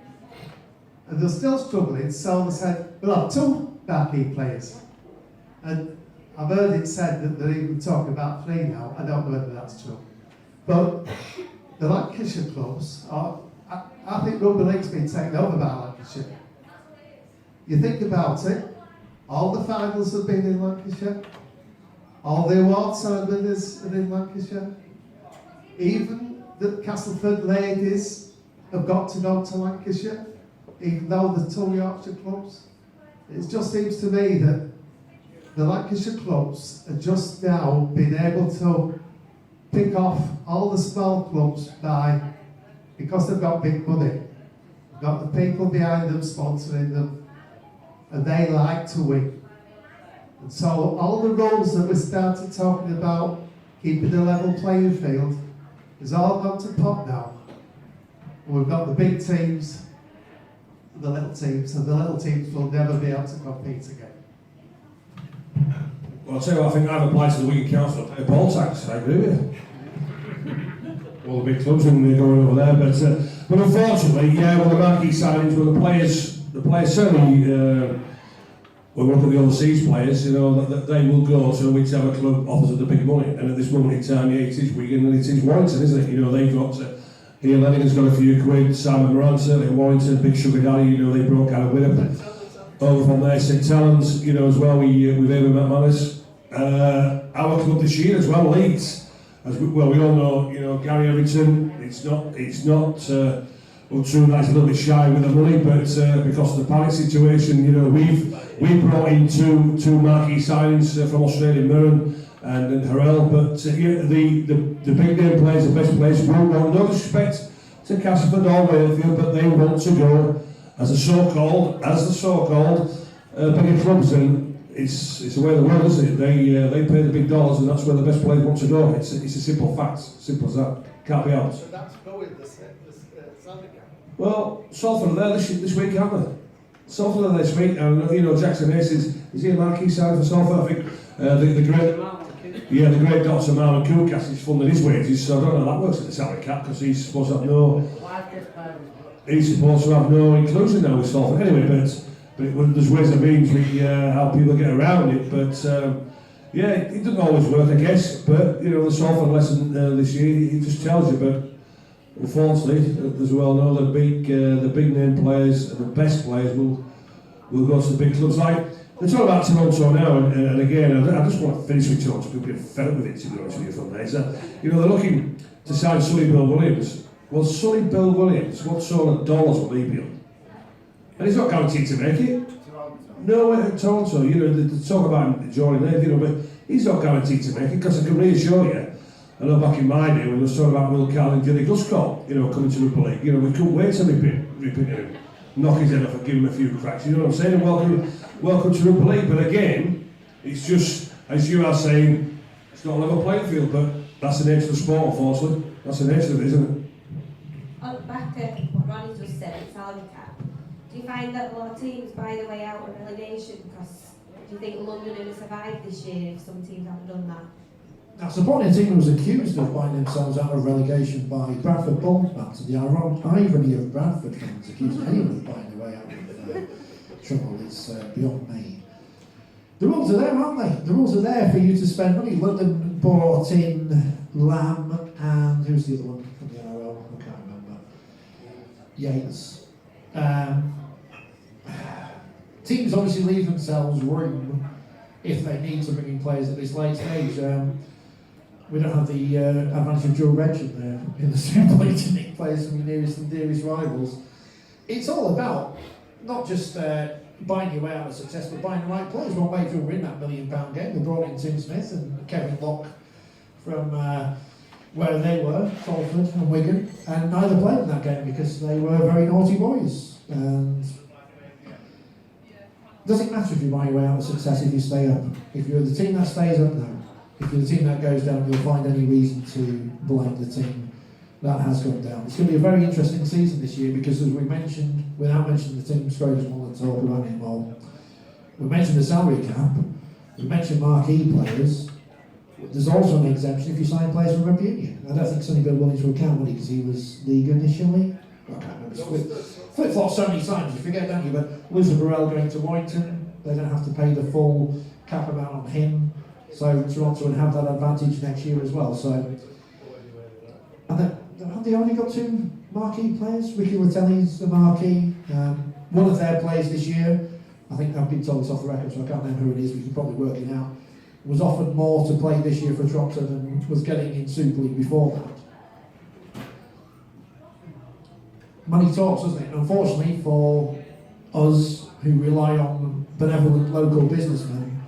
And they're still struggling, so they said, we'll have 2 marquee players. And I've heard it said that they're even talking about 3 now. I don't know whether that's true. But the Lancashire clubs, I think Rugby League's been taken over by Lancashire. You think about it, all the finals have been in Lancashire, all the award ceremonies are in Lancashire, even the Castleford ladies have got to go to Lancashire, even though the 2 Yorkshire clubs. It just seems to me that the Lancashire clubs are just now being able to pick off all the small clubs because they've got big money. They've got the people behind them sponsoring them, and they like to win. And so all the rules that we started talking about, keeping a level playing field, is all gone to pot now. And we've got the big teams, the little teams, and the little teams will never be able to compete again.
Well, I'll tell you what, I think I've applied to the Wigan Council to pay a ball tax. I agree with you. All the big clubs and they're going over there, but unfortunately, yeah, well, the marquee signings, well, the players certainly, when we look at the overseas players, you know, that they will go to whichever club offers them the big money. And at this moment in time, yeah, it is Wigan and it is Warrington, isn't it? You know, they've got Ian Lenning's got a few quid, Simon Moran certainly at Warrington, Big Sugar Daddy, you know, they broke out of Winnipeg. Over from there, St Helens, you know, as well, we've Eamon McManus. Our club this year as well, Leeds. We all know, you know, Gary Everton, it's not untrue that he's a little bit shy with the money, but because of the panic situation, you know, we've brought in two marquee signings from Australia, Murren and Harrell, but the big name players, the best players, will want, no disrespect to Castleford or Wakefield, but they want to go as the so-called bigger clubs, and it's the way of the world, isn't it? They pay the big dollars, and that's where the best players want to go. It's a simple fact, simple as that. Can't be helped.
So that's going the salary cap.
Well, Salford are there this week, aren't they? Salford are there this week, and you know Jackson Hayes is he a marquee sign for Salford? I think the great Dr. Marlon Kukas is funding his wages, so I don't know how that works at the salary cap because he's supposed to have no inclusion now with Salford. Anyway, but there's ways and means how people get around it. But yeah, it doesn't always work, I guess. But you know, the Salford lesson this year, it just tells you. But unfortunately, as we all know, the big name players and the best players will go to the big clubs. Like they're talking about Toronto now, and again, I just want to finish with Toronto. People get fed up with it, to be honest with you, from there. So, you know, they're looking to sign Sonny Bill Williams. Well, Sonny Bill Williams, what sort of dollars will he be on? And he's not guaranteed to make it. No, Toronto, you know, they talk about him joining there, you know, but he's not guaranteed to make it, because I can reassure you, I know back in my day when we were talking about Will Carroll and Gilly Guscott, you know, coming to Rugby League, you know, we couldn't wait to rip him, knock his head off and give him a few cracks, you know what I'm saying? And welcome to Rugby League, but again, it's just, as you are saying, it's not a level playing field, but that's the nature of the sport, unfortunately. That's the nature of it, isn't it?
Back at what Ronnie just said, it's salary cap. Do you find that a lot of teams buy their way out of relegation? Because do you think London would have survived this year if some teams haven't done that?
Now, Forty20 was accused of buying themselves out of relegation by Bradford Bournemouth, to the irony of Bradford fans accusing anyone of buying their way out of trouble is beyond me. The rules are there, aren't they? The rules are there for you to spend money. London bought in Lamb and who's the other one from the NRL? I can't remember. Yates. Teams obviously leave themselves room if they need to bring in players at this late stage. We don't have the advantage of dual reg in there in the same way to nick players from your nearest and dearest rivals. It's all about not just buying your way out of success, but buying the right players. One way to win that £1 million game. They brought in Tim Smith and Kevin Locke from where they were, Salford and Wigan, and neither played in that game because they were very naughty boys. And doesn't matter if you buy your way out of success if you stay up. If you're the team that stays up, no. If you're the team that goes down, you'll find any reason to blame the team that has gone down. It's going to be a very interesting season this year because, as we mentioned, without mentioning the team, Schroeder's want to talk about it more. We mentioned the salary cap, we mentioned marquee players. There's also an exemption if you sign players from Rugby Union. I don't think Sonny Bill wanted to account money because he was league initially. I can't remember. Flip-flop so many times, you forget, don't you? But Luther Burrell going to Warrington, they don't have to pay the full cap amount on him. So Toronto would have that advantage next year as well. So, and have they only got 2 marquee players? Ricky Latelli's the marquee. One of their players this year, I think I've been told this off the record, so I can't remember who it is, but you can probably work it out, was offered more to play this year for Toronto than was getting in Super League before that. Money talks, doesn't it? Unfortunately for us who rely on benevolent local businessmen,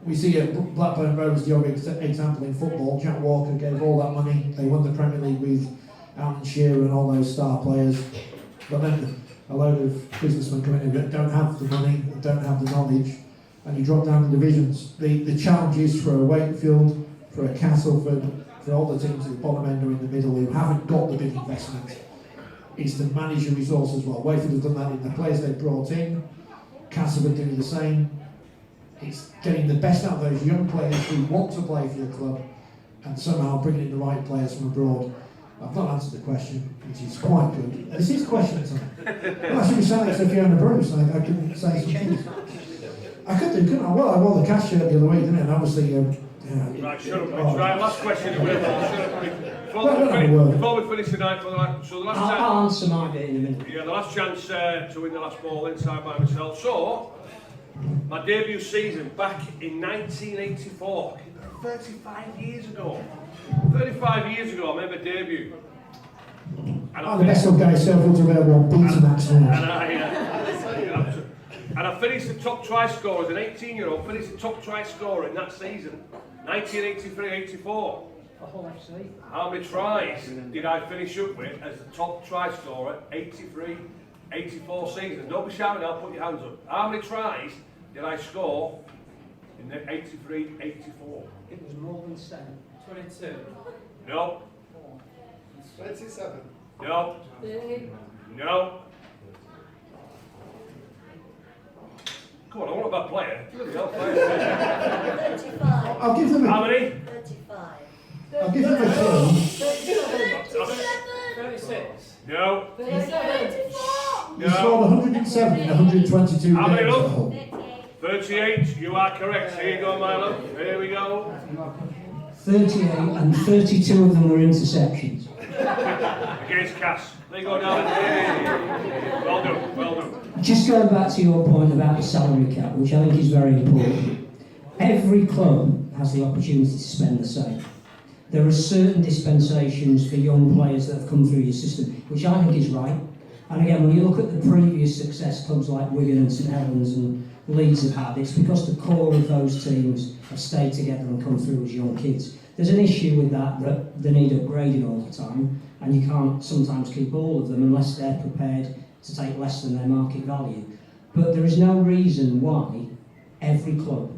we see at Blackburn Rovers the obvious example in football. Jack Walker gave all that money. They won the Premier League with Alan Shearer and all those star players. But then a load of businessmen come in that don't have the money, don't have the knowledge, and you drop down the divisions. The challenge is for a Wakefield, for a Castleford, for all the teams at the bottom end or in the middle who haven't got the big investment, is to manage your resources well. Wakefield has done that in the players they've brought in. Castleford doing the same. It's getting the best out of those young players who want to play for your club and somehow bringing in the right players from abroad. I've not answered the question, which is quite good. This is question time. Well, I should be saying it to Fiona Bruce. I couldn't say some things. I could do, couldn't I? Well, I wore the cash shirt the other week, didn't I? And obviously,
right, shut up, right, last question. Before we finish tonight, so the last chance.
I'll answer my bit in a minute.
Yeah, the last chance to win the last ball inside by myself. So, my debut season back in 1984, 35 years ago. 35 years ago, I made my debut.
The best of Gary Sheffield to wear one beaten accent.
And I finished the top try scorer as an 18-year-old, finished the top try scorer in that season, 1983-84. How many tries did I finish up with as the top try scorer, 83-84 season? Don't be shouting, I'll put your hands up. How many tries did I score in the 83-84?
It was more than 7.
22.
No.
27.
No.
30.
No. Come on, I want a bad player. Bloody hell, player.
35.
I'll give them
How many?
35.
I'll give them a clue.
36.
No.
34.
You scored 107 in 122
How many,
games.
love? 38. You are correct. Here you go, my love. Here we go.
38 and 32 of them were interceptions.
Against Cass. There you go, darling. Well done. Well done.
Just going back to your point about the salary cap, which I think is very important. Every club has the opportunity to spend the same. There are certain dispensations for young players that have come through your system, which I think is right. And again, when you look at the previous success clubs like Wigan and St Helens and Leeds have had, it's because the core of those teams have stayed together and come through as young kids. There's an issue with that they need upgrading all the time, and you can't sometimes keep all of them unless they're prepared to take less than their market value. But there is no reason why every club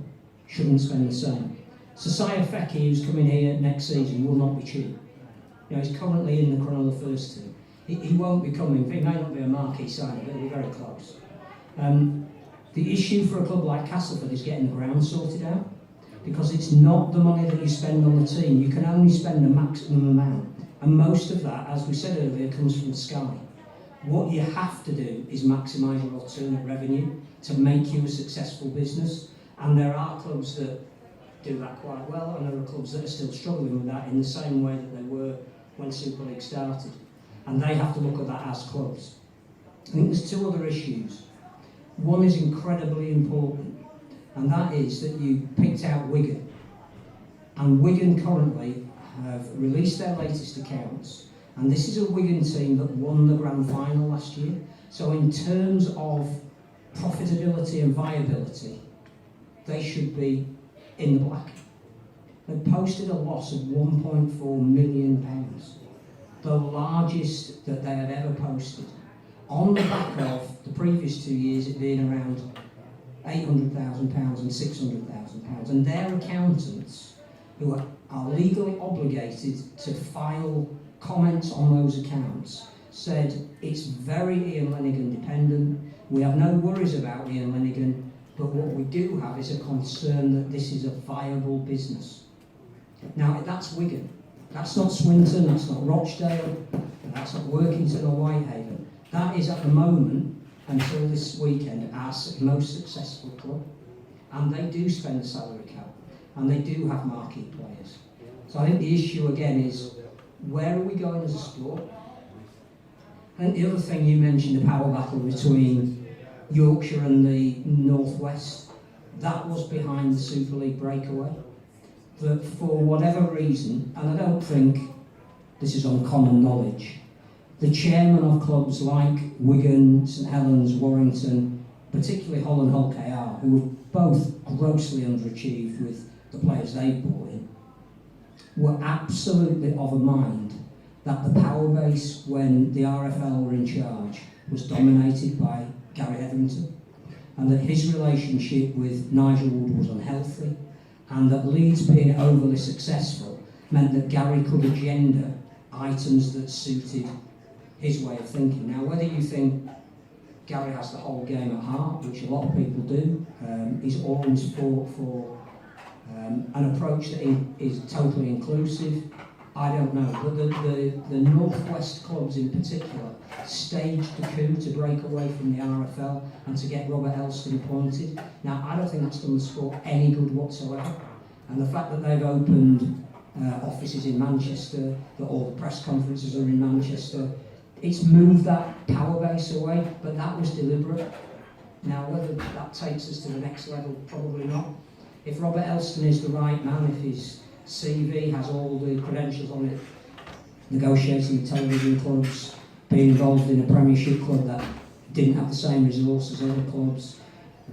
shouldn't spend the same. Josiah Feckie, who's coming here next season, will not be cheap. You know, he's currently in the Cronulla first team. He won't be coming, he may not be a marquee signing, but he'll be very close. The issue for a club like Castleford is getting the ground sorted out. because it's not the money that you spend on the team. You can only spend a maximum amount, and most of that, as we said earlier, comes from Sky. What you have to do is maximise your alternate revenue to make you a successful business, and there are clubs that do that quite well, and there are clubs that are still struggling with that in the same way that they were when Super League started, and they have to look at that as clubs. I think there's two other issues. One is incredibly important, and that is that you picked out Wigan, and Wigan currently have released their latest accounts, and this is a Wigan team that won the grand final last year, so in terms of profitability and viability, they should be in the black. They posted a loss of £1.4 million, the largest that they had ever posted, on the back of the previous 2 years it being around £800,000 and £600,000, and their accountants, who are legally obligated to file comments on those accounts, said it's very Ian Lenigan dependent. We have no worries about Ian Lenigan, but what we do have is a concern that this is a viable business. Now, that's Wigan. That's not Swinton, that's not Rochdale, that's not Workington or Whitehaven. That is, at the moment, until this weekend, our most successful club. And they do spend the salary cap, and they do have marquee players. So I think the issue, again, is where are we going as a sport? I think the other thing you mentioned, the power battle between Yorkshire and the North West, that was behind the Super League breakaway. That for whatever reason, and I don't think this is uncommon knowledge, the chairman of clubs like Wigan, St Helens, Warrington, particularly Holland Hull KR, who were both grossly underachieved with the players they brought in, were absolutely of a mind that the power base when the RFL were in charge was dominated by Gary Hetherington, and that his relationship with Nigel Wood was unhealthy, and that Leeds being overly successful meant that Gary could agenda items that suited his way of thinking. Now, whether you think Gary has the whole game at heart, which a lot of people do, he's always fought for an approach that is totally inclusive, I don't know. But the Northwest clubs in particular staged the coup to break away from the RFL and to get Robert Elston appointed. Now, I don't think that's done the sport any good whatsoever. And the fact that they've opened offices in Manchester, that all the press conferences are in Manchester, it's moved that power base away, but that was deliberate. Now, whether that takes us to the next level, probably not. If Robert Elston is the right man, if his CV has all the credentials on it, negotiating with television clubs, being involved in a Premiership club that didn't have the same resources as other clubs,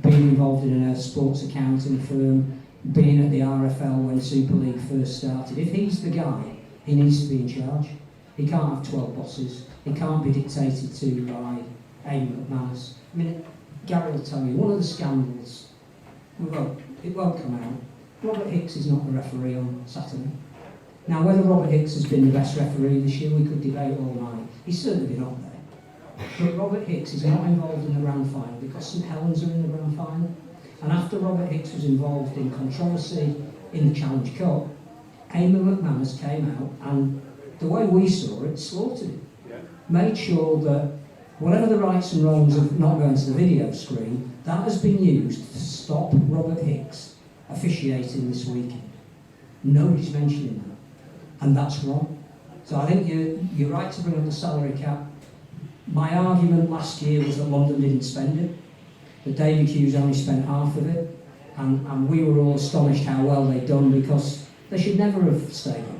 being involved in a sports accounting firm, being at the RFL when Super League first started. If he's the guy, he needs to be in charge. He can't have 12 bosses. He can't be dictated to by Amy McManus. I mean, Gary will tell you, one of the scandals, it won't come out, Robert Hicks is not the referee on Saturday. Now, whether Robert Hicks has been the best referee this year, we could debate all night. He's certainly been up there. But Robert Hicks is not involved in the grand final because St Helens are in the grand final. And after Robert Hicks was involved in controversy in the Challenge Cup, Eamon McManus came out and, the way we saw it, slaughtered it. Yeah. Made sure that whatever the rights and wrongs of not going to the video screen, that has been used to stop Robert Hicks officiating this weekend. Nobody's mentioning that, and that's wrong. So I think you're right to bring up the salary cap. My argument last year was that London didn't spend it, that David Hughes only spent half of it, and we were all astonished how well they'd done because they should never have stayed on.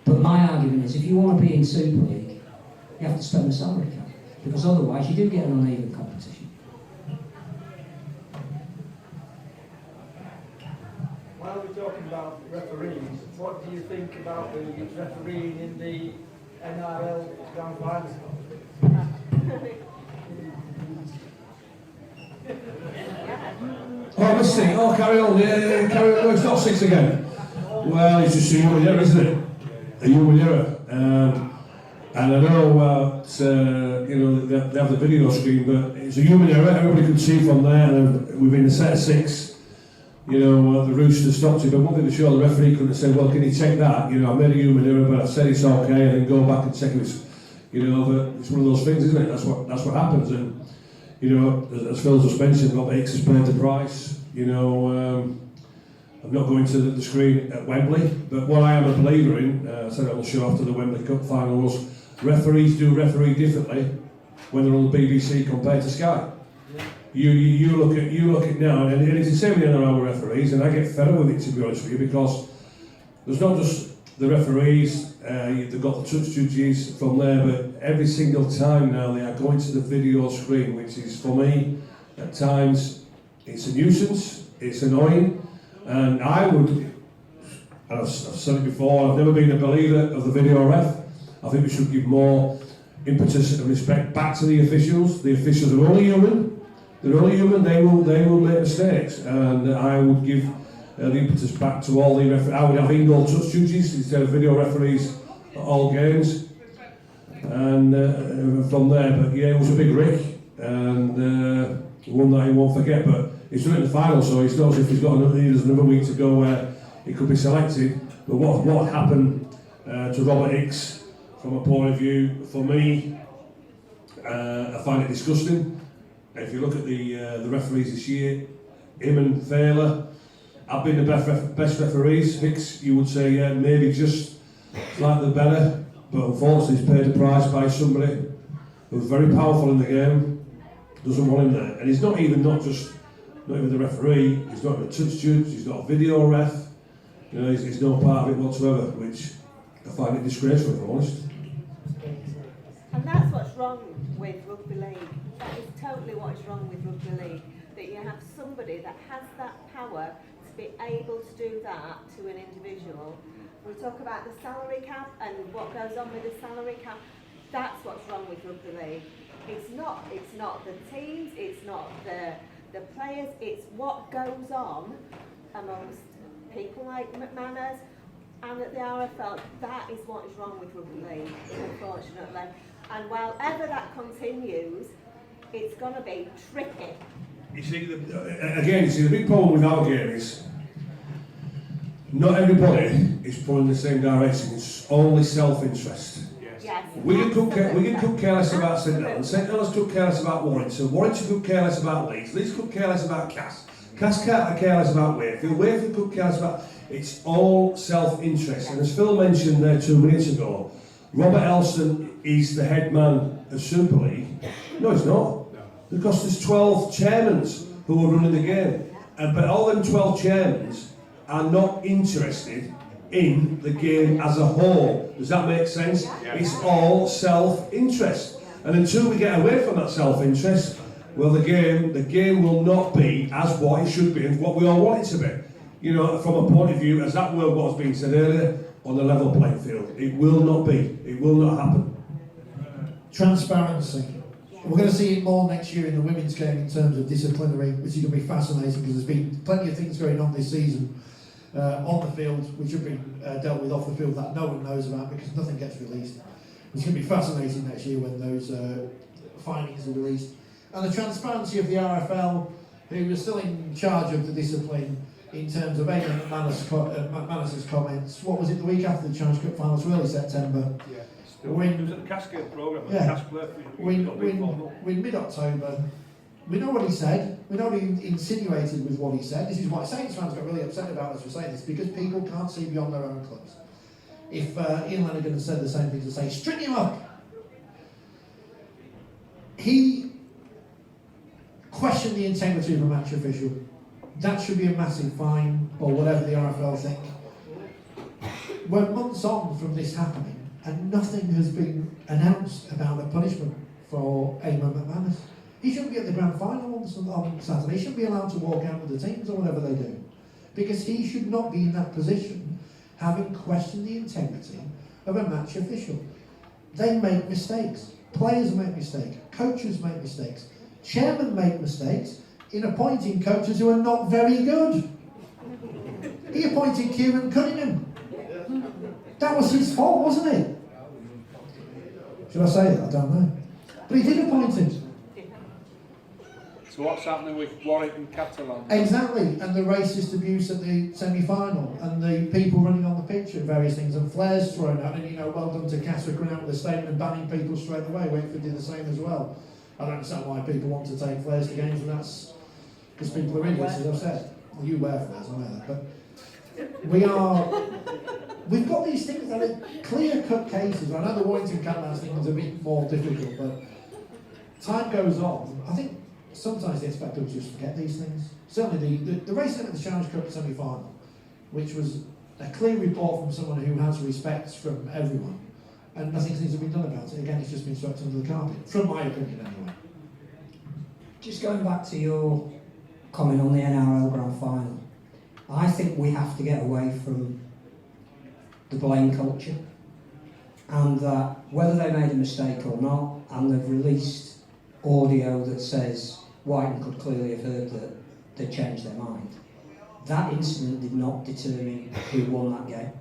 But my argument is if you want to be in Super League, you have to spend the salary cap, because otherwise you do get an uneven competition.
While we're talking about referees, what do you think about the refereeing in the NRL Grand Final?
Oh, let's see. Oh, carry on. Yeah, carry on. No, it's not 6 again. Well, it's just a human error, isn't it? A human error. And I know they have the video screen, but it's a human error. Everybody can see from there. And within a set of 6, the Roosters stopped it, but one thing to show the referee couldn't have said, well, can you take that? I made a human error, but I said it's okay, and then go back and check it. But it's one of those things, isn't it? That's what happens. And as Phil just mentioned, Robert Hicks has paid the price. I'm not going to the screen at Wembley, but what I am a believer in, I said it will show after the Wembley Cup final, was referees do referee differently when they're on the BBC compared to Sky. You look at now, and it's the same with the other referees, and I get fed up with it, to be honest with you, because there's not just the referees, they've got the touch judges from there, but every single time now they are going to the video screen, which is, for me, at times, it's a nuisance, it's annoying, and I would, and I've said it before, I've never been a believer of the video ref. I think we should give more impetus and respect back to the officials. The officials are only human. They're only human. They will make mistakes, and I would give the impetus back to all the referees. I would have in-goal touch judges instead of video referees at all games, and from there. But yeah, it was a big rick, and one that he won't forget. But he's done it in the final, so he knows if there's another week to go where he could be selected. But what happened to Robert Hicks, from a point of view, for me, I find it disgusting. If you look at the referees this year, him and Thaler have been the best referees. Hicks, you would say, yeah, maybe just slightly better, but unfortunately he's paid the price by somebody who's very powerful in the game, doesn't want him there. And he's not even the referee, he's not even a touch judge, he's not a video ref, he's no part of it whatsoever, which I find it disgraceful, if I'm honest.
And that's what's wrong with Rugby League. That is totally what is wrong with Rugby League. That you have somebody that has that power to be able to do that to an individual. We talk about the salary cap and what goes on with the salary cap. That's what's wrong with Rugby League. It's not the teams, it's not the players, it's what goes on amongst people like McManus and at the RFL. That is what is wrong with Rugby League, unfortunately. And while ever that continues, it's going to be tricky.
You see, the big problem with our game is not everybody is pulling the same direction. It's only self-interest.
Yes.
Wigan could care less about St Helens. St Helens could care less about Warrington. Warrington could care less about Leeds. Leeds could care less about Cass. Cass could care less about Wakefield. Wakefield could care less about... It's all self-interest. And as Phil mentioned there 2 minutes ago, Robert Elson is the head man of Super League. No, he's not. Because there's 12 chairmen who are running the game. But all them 12 chairmen are not interested in the game as a whole. Does that make sense? Yeah. It's all self-interest. And until we get away from that self-interest, well, the game will not be as what it should be and what we all want it to be. From a point of view, as that word was being said earlier, on the level playing field. It will not be. It will not happen.
Transparency. We're going to see it more next year in the women's game in terms of disciplinary, which is going to be fascinating because there's been plenty of things going on this season on the field, which have been dealt with off the field that no one knows about because nothing gets released. It's going to be fascinating next year when those findings are released. And the transparency of the RFL, who was still in charge of the discipline in terms of Eamon McManus's comments. What was it, the week after the Challenge Cup finals, early September? Yeah.
It was at the Cascade programme,
When mid-October, we know what he said, we know what he insinuated with what he said. This is why Saints fans got really upset about us for saying this, because people can't see beyond their own clubs. If Ian Lanigan had said the same thing to say, string him up! He questioned the integrity of a match official. That should be a massive fine, or whatever the RFL think. We're months on from this happening, and nothing has been announced about a punishment for Eamon McManus. He shouldn't be at the grand final on Saturday. He shouldn't be allowed to walk out with the teams or whatever they do. Because he should not be in that position, having questioned the integrity of a match official. They make mistakes. Players make mistakes. Coaches make mistakes. Chairmen make mistakes in appointing coaches who are not very good. He appointed Kieran Cunningham. That was his fault, wasn't it? Should I say that? I don't know. But he did appoint him.
So what's happening with Warwick and Catalan?
Exactly, and the racist abuse at the semi-final, and the people running on the pitch and various things, and flares thrown out, and well done to Cass for coming out with a statement and banning people straight away. Wakefield did the same as well. I don't understand why people want to take flares to games, and that's because people are idiots, as I've said. Well, you wear flares, I know that, but we've got these things that are clear-cut cases. I know the Warrington Catalans thing is a bit more difficult, but time goes on. I think sometimes they expect us to just forget these things. Certainly the racing at the Challenge Cup semi-final, which was a clear report from someone who has respect from everyone, and nothing seems to be done about it. Again, it's just been swept under the carpet, from my opinion anyway.
Just going back to your comment on the NRL Grand Final, I think we have to get away from the blame culture, and that whether they made a mistake or not, and they've released audio that says Whiten could clearly have heard that they changed their mind. That incident did not determine who won that game.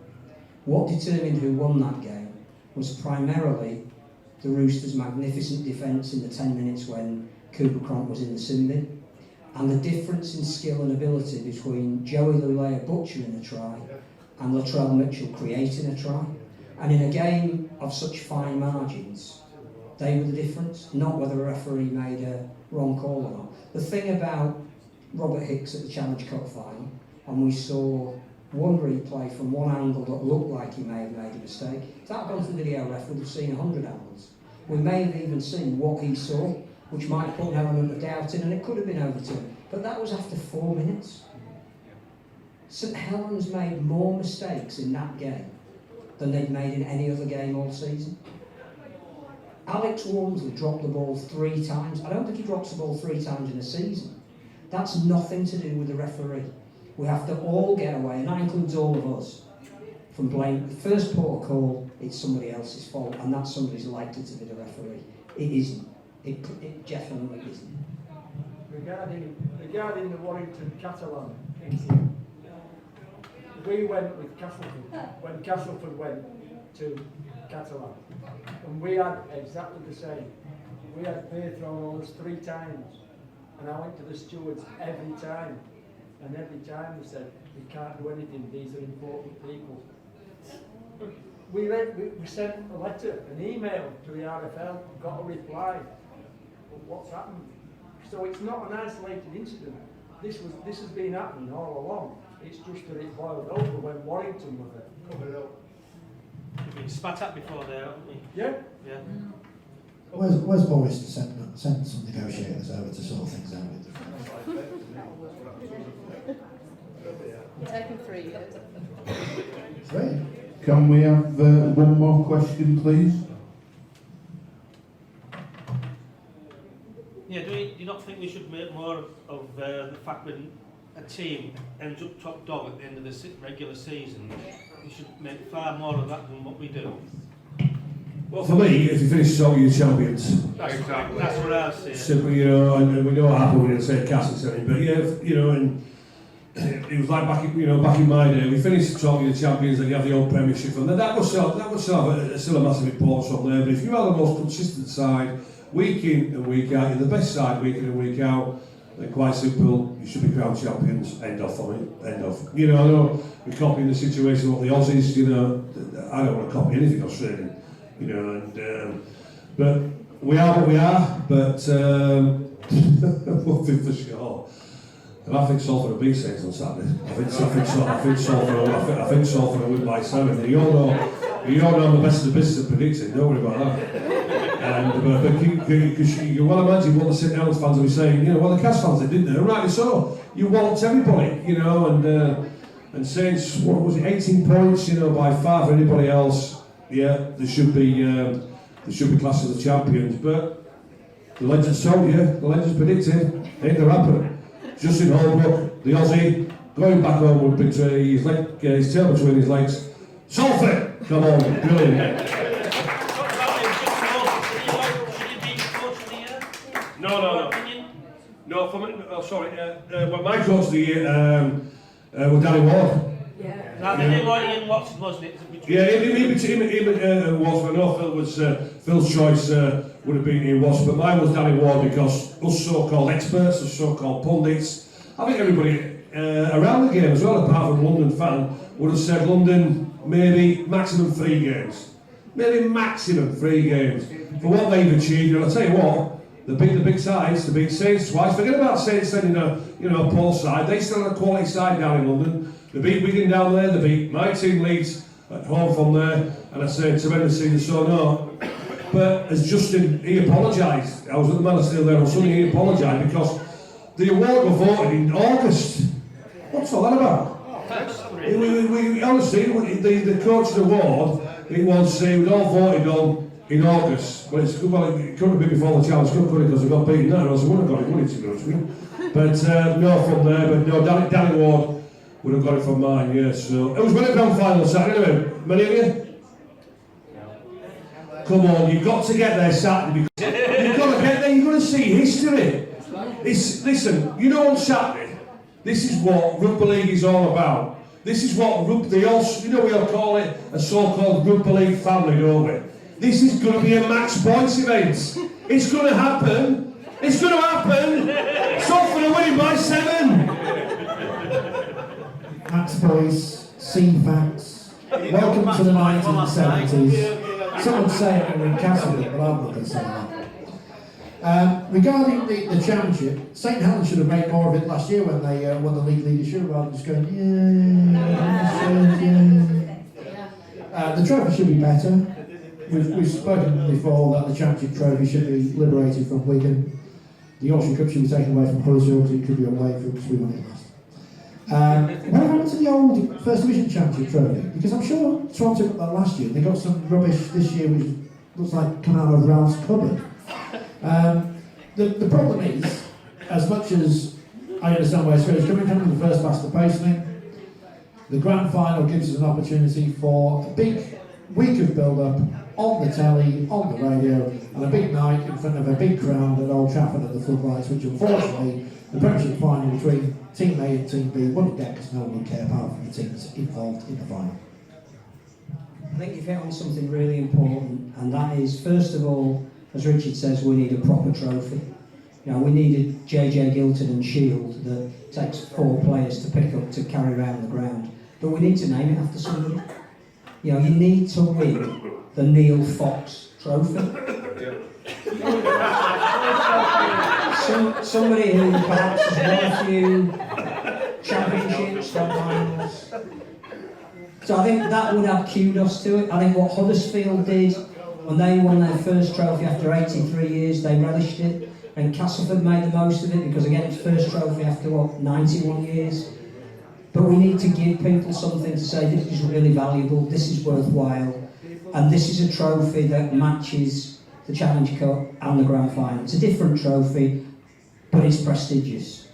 What determined who won that game was primarily the Roosters' magnificent defence in the 10 minutes when Cooper Cronk was in the sin bin, and the difference in skill and ability between Joey Lulea butchering a try and Latrell Mitchell creating a try. And in a game of such fine margins, they were the difference, not whether a referee made a wrong call or not. The thing about Robert Hicks at the Challenge Cup final, and we saw one replay from one angle that looked like he may have made a mistake. If that had gone to the video ref, we'd have seen 100 angles. We may have even seen what he saw, which might have put an element of doubt in, and it could have been overturned. But that was after 4 minutes. St Helens made more mistakes in that game than they'd made in any other game all season. Alex Walmsley dropped the ball 3 times. I don't think he drops the ball 3 times in a season. That's nothing to do with the referee. We have to all get away, and that includes all of us, from blame. The first port of call, it's somebody else's fault, and that somebody's likely to be the referee. It isn't. It definitely isn't.
Regarding the Warrington Catalan incident, we went with Castleford when Castleford went to Catalan, and we had exactly the same. We had beer thrown on us 3 times, and I went to the stewards every time, and every time they said, "We can't do anything, these are important people." We sent a letter, an email to the RFL, got a reply. But what's happened? So it's not an isolated incident. This has been happening all along. It's just that it boiled over when Warrington was there. Covered up.
We've been spat at before there, haven't we?
Yeah.
Yeah.
Where's Boris to send some negotiators over to sort things out with them?
Taking 3 years.
3?
Can we have one more question, please?
Yeah, do you not think we should make more of the fact when a team ends up top dog at the end of the regular season? We should make far more of that than what we do.
Well, for me, if you finish so, you're champions.
That's what I say.
Simply, and we know what happened when you say Castle setting, but yeah, and it was like back in my day, we finished talking the champions and you have the old Premiership, and that was still a massive importance on there. But if you are the most consistent side, week in and week out, you're the best side week in and week out, then quite simple, you should be crowned champions. End of for me. End of. I know we're copying the situation of the Aussies. I don't want to copy anything Australian. But we are what we are. But one thing for sure. And I think Salford will beat Saints on Saturday. I think Salford will win by 7. You all know I'm the best of the business at predicting. Don't worry about that. Because you well imagine what the St Helens fans will be saying. The Cas fans they didn't, and rightly so. You walloped everybody, and Saints, what was it, 18 points, by far for anybody else. Yeah, they should be classed as the champions. But the legends told you, the legends predicted, ain't going to happen. Justin Holbrook, the Aussie, going back home with his tail between his legs. Salford! Come on, brilliant. No, well, my coach of the year was Danny Ward.
Yeah. Now, Ian Watson, wasn't it?
Yeah, him and Watson. I know Phil was Phil's choice would have been who was, but mine was Danny Ward because us so-called experts, us so-called pundits, I think everybody around the game as well, apart from London fan, would have said London maybe maximum 3 games. Maybe maximum 3 games. For what they've achieved, and I'll tell you what, they beat the big sides, they beat Saints twice. Forget about Saints then in a poor side, they still had a quality side down in London. They beat Wigan down there, they beat my team Leeds at home from there, and I say tremendous season, so no. But as Justin, he apologised. I was at the Man of Steel there on Sunday, he apologised because the award was voted in August. What's all that about? We honestly, the coach's award, it was all voted on in August. Well, it couldn't have been before the Challenge Cup, could it? Because we got beaten there, or else we wouldn't have got it, would it, to be honest with you? But no from there, but no, Danny Ward would have got it from mine, yes. So, it was when the grand final Saturday, anyway. Many of you? Come on, you've got to get there Saturday because you've got to get there, you've got to see history. Listen, you know on Saturday, this is what Rugby League is all about. This is what we all call it a so-called Rugby League family, don't we? This is going to be a match points event. It's going to happen. It's going to happen. Salford are winning by 7.
Max Boyce, C-Facts, welcome to the 1970s. Some would say it in Castleford, but I'm not going to say that. Regarding the championship, St Helens should have made more of it last year when they won the league leadership, rather than just going, yeah. The trophy should be better. We've spoken before that the championship trophy should be liberated from Wigan. The Yorkshire Cup should be taken away from Huddersfield because it could be away from us. We won it last. What happened to the old First Division Championship trophy? Because I'm sure Toronto got that last year. They got some rubbish this year which looks like come out of Ralph's cupboard. The problem is, as much as I understand where Australia's coming from with the first past the post thing, the grand final gives us an opportunity for a big week of build-up on the telly, on the radio, and a big night in front of a big crowd at Old Trafford at the floodlights, which unfortunately the Premiership final between Team A and Team B wouldn't get because no one would care apart from the teams involved in the final.
I think you've hit on something really important, and that is, first of all, as Richard says, we need a proper trophy. You know, we need a JJ Gilton and Shield that takes 4 players to pick up to carry around the ground. But we need to name it after somebody. You know, you need to win the Neil Fox Trophy. Somebody who perhaps has won a few championships, finals. So I think that would add kudos to it. I think what Huddersfield did when they won their first trophy after 83 years, they relished it. And Castleford made the most of it because again, it's first trophy after 91 years. But we need to give people something to say, this is really valuable, this is worthwhile, and this is a trophy that matches the Challenge Cup and the Grand Final. It's a different trophy, but it's prestigious.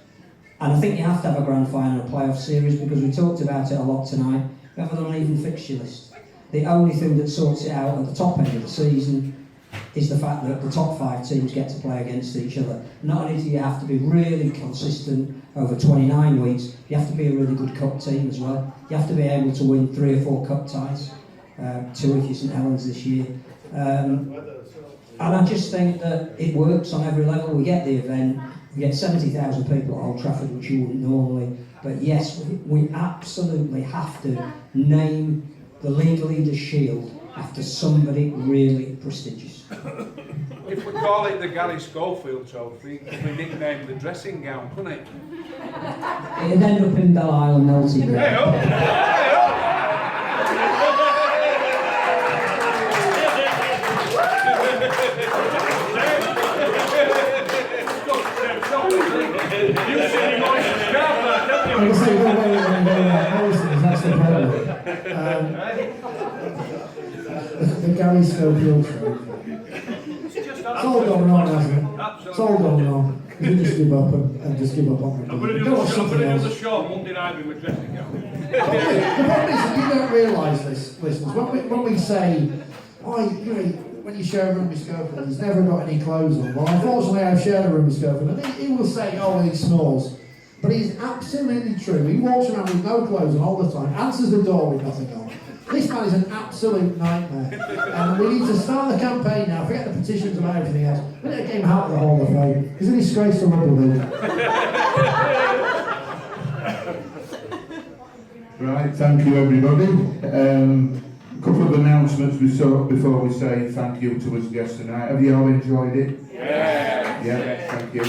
And I think you have to have a Grand Final, a playoff series, because we talked about it a lot tonight. We have an uneven fixture list. The only thing that sorts it out at the top end of the season is the fact that the top 5 teams get to play against each other. Not only do you have to be really consistent over 29 weeks, you have to be a really good cup team as well. You have to be able to win 3 or 4 cup ties, 2 if you're St Helens this year. And I just think that it works on every level. We get the event, we get 70,000 people at Old Trafford, which you wouldn't normally. But yes, we absolutely have to name the League Leaders Shield after somebody really prestigious.
If we call it the Gary Schofield Trophy, it could be nicknamed the dressing gown, couldn't it?
It'd end up in Belle Isle and melted down.
Hey up! Hey up!
That's the problem. The Gary Schofield Trophy. It's all gone wrong, hasn't it? It's all gone wrong. You just give up and just give up on it.
I'm going to do the show Monday night with dressing gown.
The problem is that you don't realise this, listeners. When we say, when you share a room with Schofield, he's never got any clothes on. Well, unfortunately, I've shared a room with Schofield, and he will say, he snores. But he's absolutely true. He walks around with no clothes on all the time, answers the door with nothing on, This man is an absolute nightmare. And we need to start the campaign now. Forget the petitions about everything else. We need to get him out of the Hall of Fame. He's a disgrace to Rugby.
Right, thank you everybody. A couple of announcements before we say thank you to us guests tonight. Have you all enjoyed it? Yeah, thank you.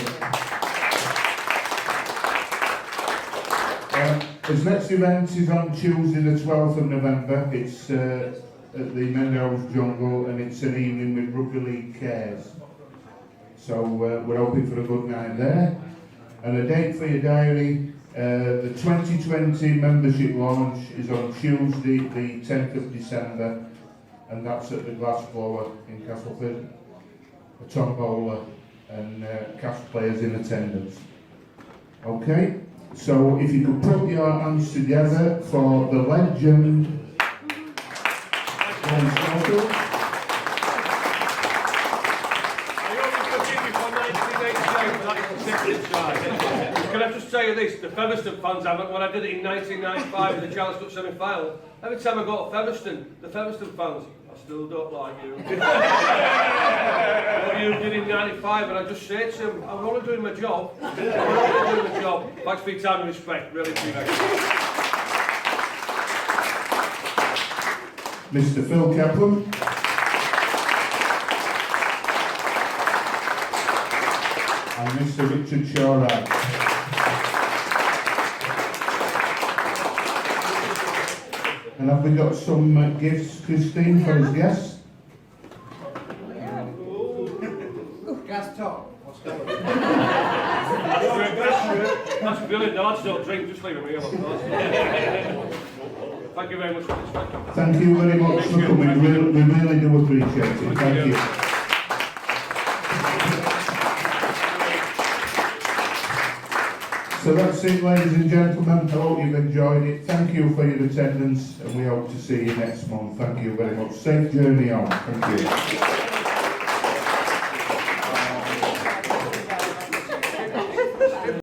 His next event is on Tuesday the 12th of November. It's at the Meadows Jungle and it's an evening with Rugby League Cares. So we're hoping for a good night there. And a date for your diary, the 2020 membership launch is on Tuesday the 10th of December and that's at the Glass Blower in Castleford. A tombola and cast players in attendance. Okay? So if you could put your hands together for the legend.
Can I just tell you this, the Featherstone fans haven't, when I did it in 1995 in the Challenge Cup semi-final, every time I go to Featherstone, the Featherstone fans, I still don't like you. What you did in 95, and I just say to them, I'm only doing my job. Thanks for your time and respect, really appreciate it.
Mr. Phil Kaplan. And Mr. Richard Shawright. And have we got some gifts, Christine, for his guests?
Gas top.
That's brilliant. No, I don't drink, just leave it real. Thank you very much for this.
Thank you very much for coming. We really do appreciate it. Thank you. So that's it, ladies and gentlemen. I hope you've enjoyed it. Thank you for your attendance and we hope to see you next month. Thank you very much. Safe journey on. Thank you.